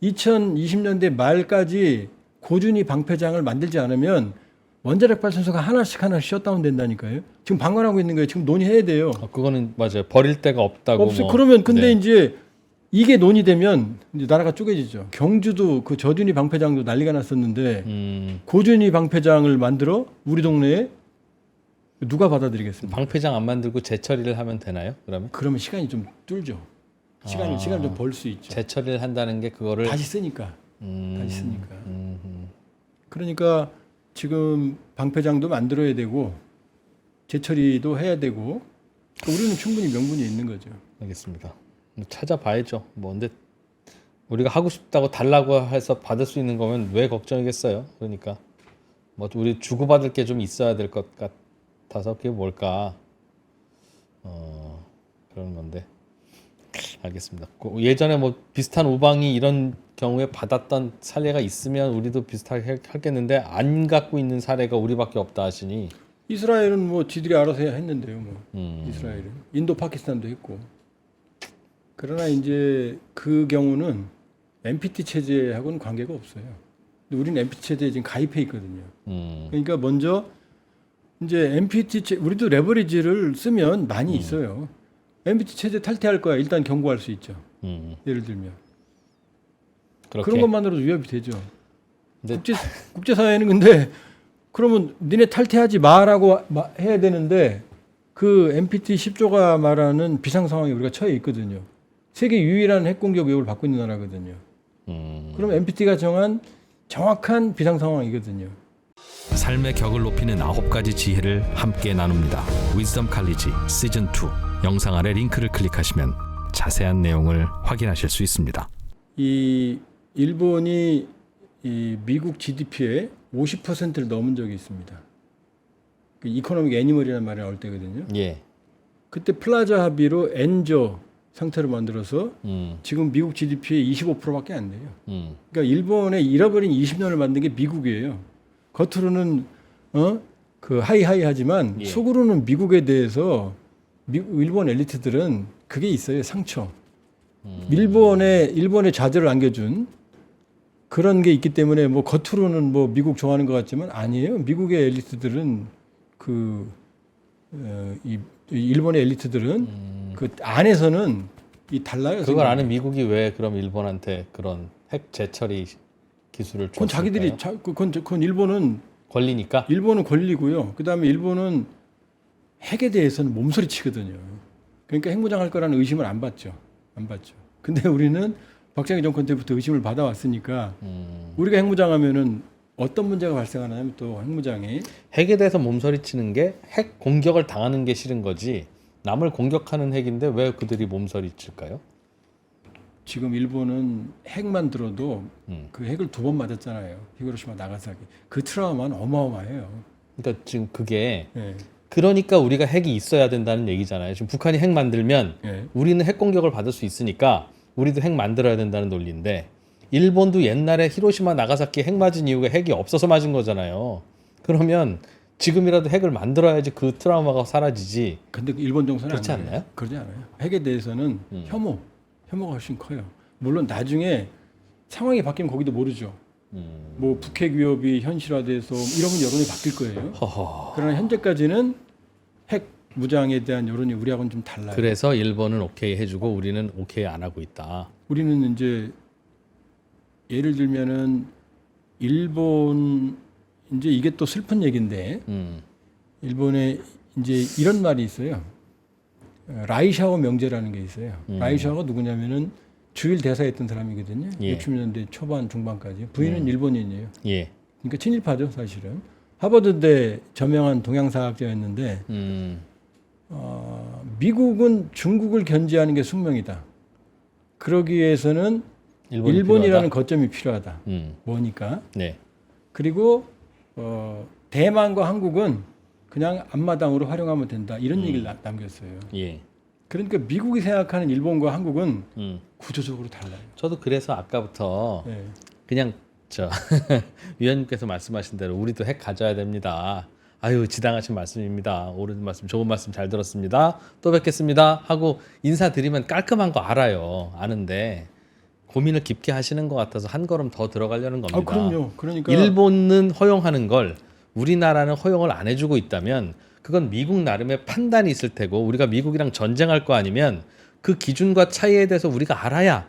2020년대 말까지 고준위 방패장을 만들지 않으면 원자력 발전소가 하나씩 셧다운 된다니까요. 지금 방관하고 있는 거예요. 지금 논의해야 돼요. 그거는 맞아요. 버릴 데가 없다고. 그러면 근데 이제 이게 논의되면 이제 나라가 쪼개지죠. 경주도 그 저준위 방패장도 난리가 났었는데 고준위 방패장을 만들어 우리 동네에 누가 받아들이겠습니까? 방패장 안 만들고 재처리를 하면 되나요? 그러면 시간이 좀 뚫죠. 시간을 좀 벌 수 있죠. 재처리를 한다는 게 그거를 다시 쓰니까. 다시 쓰니까. 그러니까 지금 방패장도 만들어야 되고 재처리도 해야 되고 우리는 충분히 명분이 있는 거죠. 알겠습니다. 찾아봐야죠. 뭐 근데 우리가 하고 싶다고 달라고 해서 받을 수 있는 거면 왜 걱정이겠어요. 그러니까 뭐 우리 주고받을 게 좀 있어야 될 것 같아서 그게 뭘까? 그런 건데 알겠습니다. 예전에 뭐 비슷한 우방이 이런 경우에 받았던 사례가 있으면 우리도 비슷하게 하겠는데 안 갖고 있는 사례가 우리밖에 없다 하시니 이스라엘은 뭐 지들이 알아서 했는데요. 뭐 이스라엘은 인도 파키스탄도 했고. 그러나 이제 그 경우는 NPT 체제하고는 관계가 없어요. 근데 우리는 NPT 체제에 지금 가입해 있거든요. 그러니까 먼저 이제 NPT 우리도 레버리지를 쓰면 많이 있어요. NPT 체제 탈퇴할 거야. 일단 경고할 수 있죠. 예를 들면 그렇게. 그런 것만으로도 위협이 되죠. 근데 국제사회는 근데 그러면 니네 탈퇴하지 마라고 해야 되는데 그 NPT 10조가 말하는 비상 상황에 우리가 처해 있거든요. 세계 유일한 핵공격 위협을 받고 있는 나라거든요. 그럼 NPT가 정한 정확한 비상 상황이거든요. 삶의 격을 높이는 9가지 지혜를 함께 나눕니다. 위즈덤 칼리지 시즌 2 영상 아래 링크를 클릭하시면 자세한 내용을 확인하실 수 있습니다. 이 일본이 이 미국 GDP의 50%를 넘은 적이 있습니다. 그 이코노믹 애니멀이라는 말이 나올 때거든요. 예. 그때 플라자 합의로 엔저 상태를 만들어서 지금 미국 GDP의 25%밖에 안 돼요. 그러니까 일본의 잃어버린 20년을 만든 게 미국이에요. 겉으로는 그 하이하이하지만 예. 속으로는 미국에 대해서 일본 엘리트들은 그게 있어요. 상처. 일본의 좌절을 안겨준 그런 게 있기 때문에 뭐 겉으로는 뭐 미국 좋아하는 것 같지만 아니에요. 미국의 엘리트들은 이 일본의 엘리트들은 그 안에서는 이 달라요. 그걸 생각이. 아는 미국이 왜 그럼 일본한테 그런 핵 재처리 기술을 그건 자기들이 그건 일본은 권리고요. 그다음에 일본은 핵에 대해서는 몸소리치거든요. 그러니까 핵무장할 거라는 의심을 안 받죠. 근데 우리는 박정희 정권 때부터 의심을 받아왔으니까 우리가 핵무장하면은 어떤 문제가 발생하냐면 또 핵무장이 핵에 대해서 몸서리치는 게 핵 공격을 당하는 게 싫은 거지 남을 공격하는 핵인데 왜 그들이 몸서리칠까요? 지금 일본은 핵만 들어도 그 핵을 2번 맞았잖아요. 히로시마 나가사키. 그 트라우마는 어마어마해요. 그러니까 지금 그게 예. 그러니까 우리가 핵이 있어야 된다는 얘기잖아요. 지금 북한이 핵 만들면 예. 우리는 핵 공격을 받을 수 있으니까 우리도 핵 만들어야 된다는 논리인데 일본도 옛날에 히로시마 나가사키 핵 맞은 이유가 핵이 없어서 맞은 거잖아요. 그러면 지금이라도 핵을 만들어야지 그 트라우마가 사라지지. 근데 일본 정서는 그렇지 안 그래요. 않나요? 그러지 않아요. 핵에 대해서는 혐오가 훨씬 커요. 물론 나중에 상황이 바뀌면 거기도 모르죠. 뭐 북핵 위협이 현실화돼서 이러면 여론이 바뀔 거예요. 허허. 그러나 현재까지는 핵 무장에 대한 여론이 우리하고는 좀 달라요. 그래서 일본은 오케이 해주고 우리는 오케이 안 하고 있다. 우리는 이제 예를 들면은 일본 이제 이게 또 슬픈 얘기인데 일본에 이제 이런 말이 있어요. 라이샤오 명제라는 게 있어요. 라이샤오가 누구냐면은 주일 대사했던 사람이거든요. 예. 60년대 초반 중반까지. 부인은 일본인이에요. 예. 그러니까 친일파죠 사실은. 하버드대 저명한 동양사학자였는데 미국은 중국을 견제하는 게 숙명이다. 그러기 위해서는 일본이라는 거점이 필요하다. 뭐니까. 네. 그리고 대만과 한국은 그냥 앞마당으로 활용하면 된다. 이런 얘기를 남겼어요. 예. 그러니까 미국이 생각하는 일본과 한국은 구조적으로 달라요. 저도 그래서 아까부터 네. 그냥 저 위원님께서 말씀하신 대로 우리도 핵 가져야 됩니다. 아유 지당하신 말씀입니다. 옳은 말씀, 좋은 말씀 잘 들었습니다. 또 뵙겠습니다 하고 인사드리면 깔끔한 거 알아요. 아는데 고민을 깊게 하시는 것 같아서 한 걸음 더 들어가려는 겁니다. 그럼요. 그러니까 일본은 허용하는 걸 우리나라는 허용을 안 해주고 있다면 그건 미국 나름의 판단이 있을 테고 우리가 미국이랑 전쟁할 거 아니면 그 기준과 차이에 대해서 우리가 알아야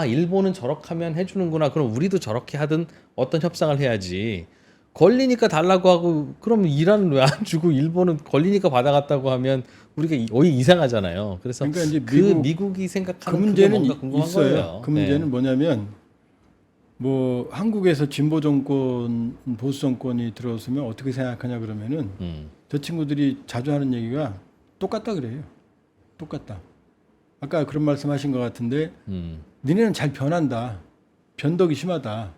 일본은 저렇게 하면 해주는구나. 그럼 우리도 저렇게 하든 어떤 협상을 해야지. 걸리니까 달라고 하고 그럼 이란은 왜 안 주고 일본은 걸리니까 받아갔다고 하면 우리가 거의 이상하잖아요. 그래서 그러니까 이제 미국이 그 생각하는 문제는 뭔가 궁금한 있어요. 거예요. 그 문제는 뭐냐면 뭐 한국에서 진보 정권, 보수 정권이 들어왔으면 어떻게 생각하냐 그러면은 저 친구들이 자주 하는 얘기가 똑같다 그래요. 똑같다. 아까 그런 말씀하신 것 같은데 니네는 잘 변한다. 변덕이 심하다.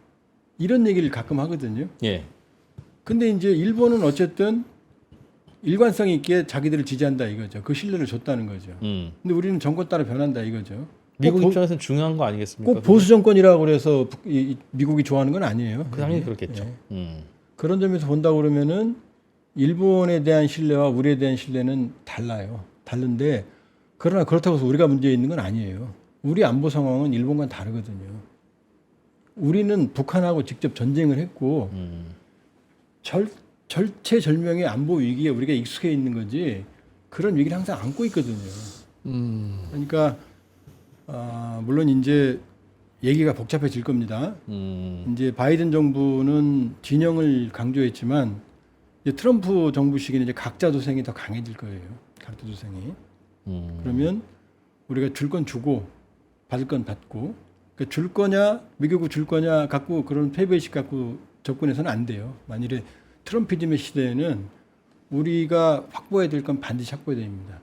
이런 얘기를 가끔 하거든요. 예. 근데 이제 일본은 어쨌든 일관성 있게 자기들을 지지한다 이거죠. 그 신뢰를 줬다는 거죠. 근데 우리는 정권 따라 변한다 이거죠. 미국 꼭 입장에서는 중요한 거 아니겠습니까? 꼭 보수 정권이라고 그래서 미국이 좋아하는 건 아니에요. 당연히 그게. 그렇겠죠. 예. 그런 점에서 본다 그러면은 일본에 대한 신뢰와 우리에 대한 신뢰는 달라요. 다른데 그러나 그렇다고 해서 우리가 문제 있는 건 아니에요. 우리 안보 상황은 일본과는 다르거든요. 우리는 북한하고 직접 전쟁을 했고 절체절명의 안보 위기에 우리가 익숙해 있는 거지 그런 위기를 항상 안고 있거든요. 그러니까 물론 이제 얘기가 복잡해질 겁니다. 이제 바이든 정부는 진영을 강조했지만 이제 트럼프 정부 시기는 이제 각자 도생이 더 강해질 거예요. 각자 도생이. 그러면 우리가 줄 건 주고 받을 건 받고 그러니까 줄 거냐 미국이 줄 거냐 갖고 그런 패배의식 갖고 접근해서는 안 돼요. 만일에 트럼피즘의 시대에는 우리가 확보해야 될 건 반드시 확보해야 됩니다.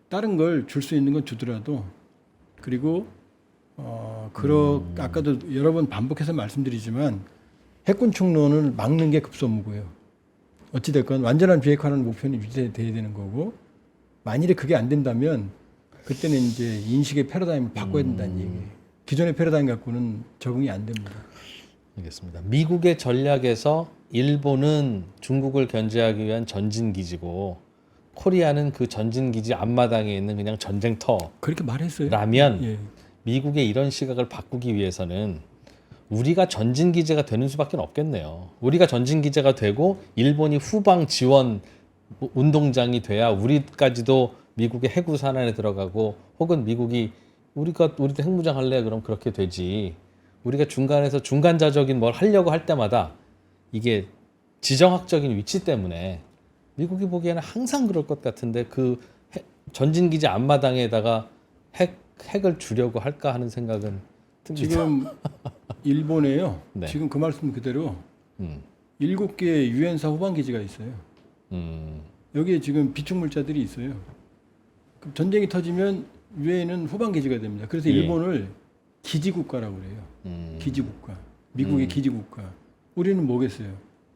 다른 걸 줄 수 있는 건 주더라도 그리고 아까도 여러 번 반복해서 말씀드리지만 핵군 충론을 막는 게 급선무고요. 어찌됐건 완전한 비핵화라는 목표는 유지돼야 되는 거고 만일에 그게 안 된다면 그때는 이제 인식의 패러다임을 바꿔야 된다는 얘기예요. 기존의 패러다임 갖고는 적응이 안 됩니다. 알겠습니다. 미국의 전략에서 일본은 중국을 견제하기 위한 전진 기지고 코리아는 그 전진 기지 앞마당에 있는 그냥 전쟁터라면 그렇게 말했어요. 예. 미국의 이런 시각을 바꾸기 위해서는 우리가 전진 기지가 되는 수밖에 없겠네요. 우리가 전진 기지가 되고 일본이 후방 지원 운동장이 돼야 우리까지도 미국의 해구 산안에 들어가고 혹은 미국이 우리도 핵무장 할래 그럼 그렇게 되지. 우리가 중간에서 중간자적인 뭘 하려고 할 때마다 이게 지정학적인 위치 때문에 미국이 보기에는 항상 그럴 것 같은데 그 전진기지 앞마당에다가 핵을 주려고 할까 하는 생각은 듭니다. 지금 일본에요. 네. 지금 그 말씀 그대로 음, 7개의 유엔사 후방기지가 있어요. 여기에 지금 비축물자들이 있어요. 그럼 전쟁이 터지면 유엔은 후방기지가 됩니다. 그래서 예. 일본을 기지국가라고 그래요. 기지국가. 미국의 기지국가. 우리는 뭐겠어요?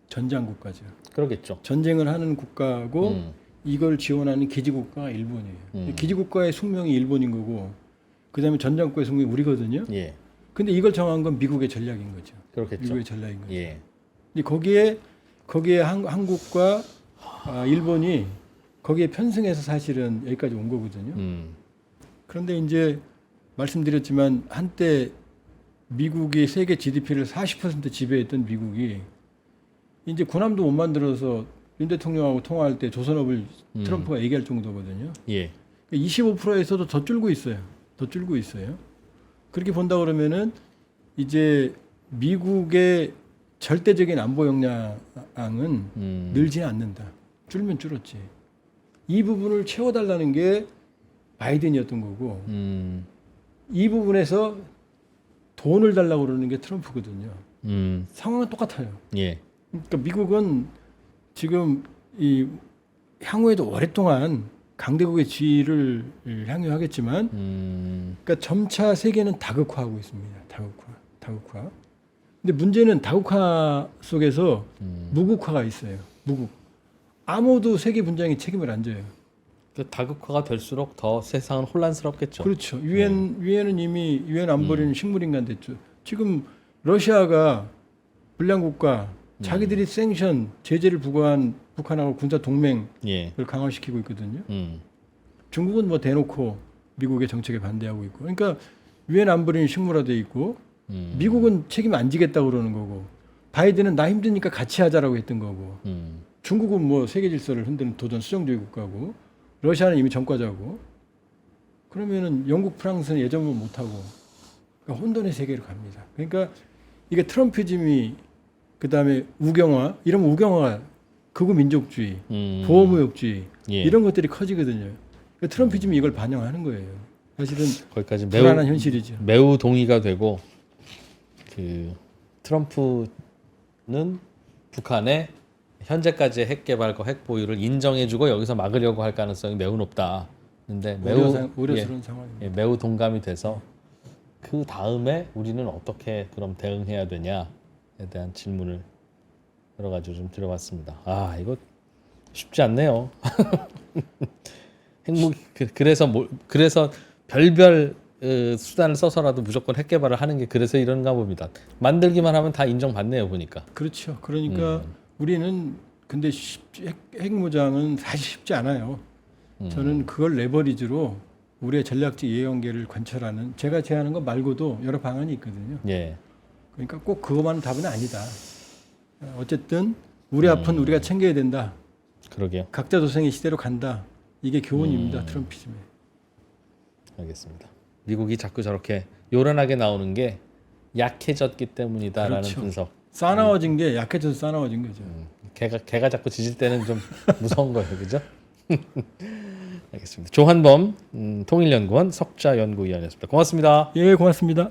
전장국가죠. 그러겠죠. 전쟁을 하는 국가고 이걸 지원하는 기지국가가 일본이에요. 기지국가의 숙명이 일본인 거고 그다음에 전장국가의 숙명이 우리거든요. 예, 근데 이걸 정한 건 미국의 전략인 거죠. 그렇겠죠. 미국의 전략인 거죠. 예, 근데 거기에 한국과 일본이 거기에 편승해서 사실은 여기까지 온 거거든요. 그런데 이제 말씀드렸지만 한때 미국이 세계 GDP를 40% 지배했던 미국이 이제 군함도 못 만들어서 윤 대통령하고 통화할 때 조선업을 트럼프가 얘기할 정도거든요. 예, 25%에서도 더 줄고 있어요. 더 줄고 있어요. 그렇게 본다 그러면은 이제 미국의 절대적인 안보 역량은 늘지는 않는다. 줄면 줄었지. 이 부분을 채워달라는 게 바이든이었던 거고 이 부분에서 돈을 달라고 그러는 게 트럼프거든요. 상황은 똑같아요. 예, 그러니까 미국은 지금 이 향후에도 오랫동안 강대국의 지위를 향유하겠지만 그러니까 점차 세계는 다극화하고 있습니다. 다극화. 근데 문제는 다극화 속에서 무국화가 있어요. 아무도 세계 분쟁에 책임을 안 져요. 그 다극화가 될수록 더 세상은 혼란스럽겠죠. 그렇죠. 유엔은 이미 유엔 안보리는 식물인간 됐죠. 지금 러시아가 불량국가 자기들이 생션 제재를 부과한 북한하고 군사 동맹을 예, 강화시키고 있거든요. 중국은 뭐 대놓고 미국의 정책에 반대하고 있고. 그러니까 유엔 안보리는 식물화돼 있고 미국은 책임 안 지겠다고 그러는 거고 바이든은 나 힘드니까 같이 하자라고 했던 거고 중국은 뭐 세계 질서를 흔드는 도전 수정주의 국가고 러시아는 이미 전과자고 그러면은 영국, 프랑스는 예전보다 못하고 그러니까 혼돈의 세계로 갑니다. 그러니까 이게 트럼피즘이 그다음에 우경화 이러면 우경화가 극우 민족주의, 보호무역주의 예. 이런 것들이 커지거든요. 그러니까 트럼피즘이 이걸 반영하는 거예요. 사실은 거기까지 불안한 현실이죠. 매우 동의가 되고 그 트럼프는 북한의 현재까지의 핵 개발과 핵 보유를 인정해주고 여기서 막으려고 할 가능성이 매우 높다. 근데 매우 우려스러운 상황입니다. 예, 매우 동감이 돼서 그 다음에 우리는 어떻게 그럼 대응해야 되냐에 대한 질문을 여러 가지 좀 드려봤습니다. 아 이거 쉽지 않네요. 핵무기 그래서 별별 수단을 써서라도 무조건 핵 개발을 하는 게 그래서 이런가 봅니다. 만들기만 하면 다 인정받네요 보니까. 그렇죠. 그러니까 우리는 근데 핵무장은 사실 쉽지 않아요. 저는 그걸 레버리지로 우리의 전략적 이해관계를 관철하는 제가 제안한 것 말고도 여러 방안이 있거든요. 예. 그러니까 꼭 그것만 답은 아니다. 어쨌든 우리 앞은 우리가 챙겨야 된다. 그러게요. 각자 도생의 시대로 간다. 이게 교훈입니다. 트럼피즘에. 알겠습니다. 미국이 자꾸 저렇게 요란하게 나오는 게 약해졌기 때문이다라는 그렇죠. 분석. 싸나워진 게 약해져서 싸나워진 거죠. 개가 자꾸 짖을 때는 좀 무서운 거예요, 그죠? 알겠습니다. 조한범 통일연구원 석좌연구위원이었습니다. 고맙습니다. 예, 고맙습니다.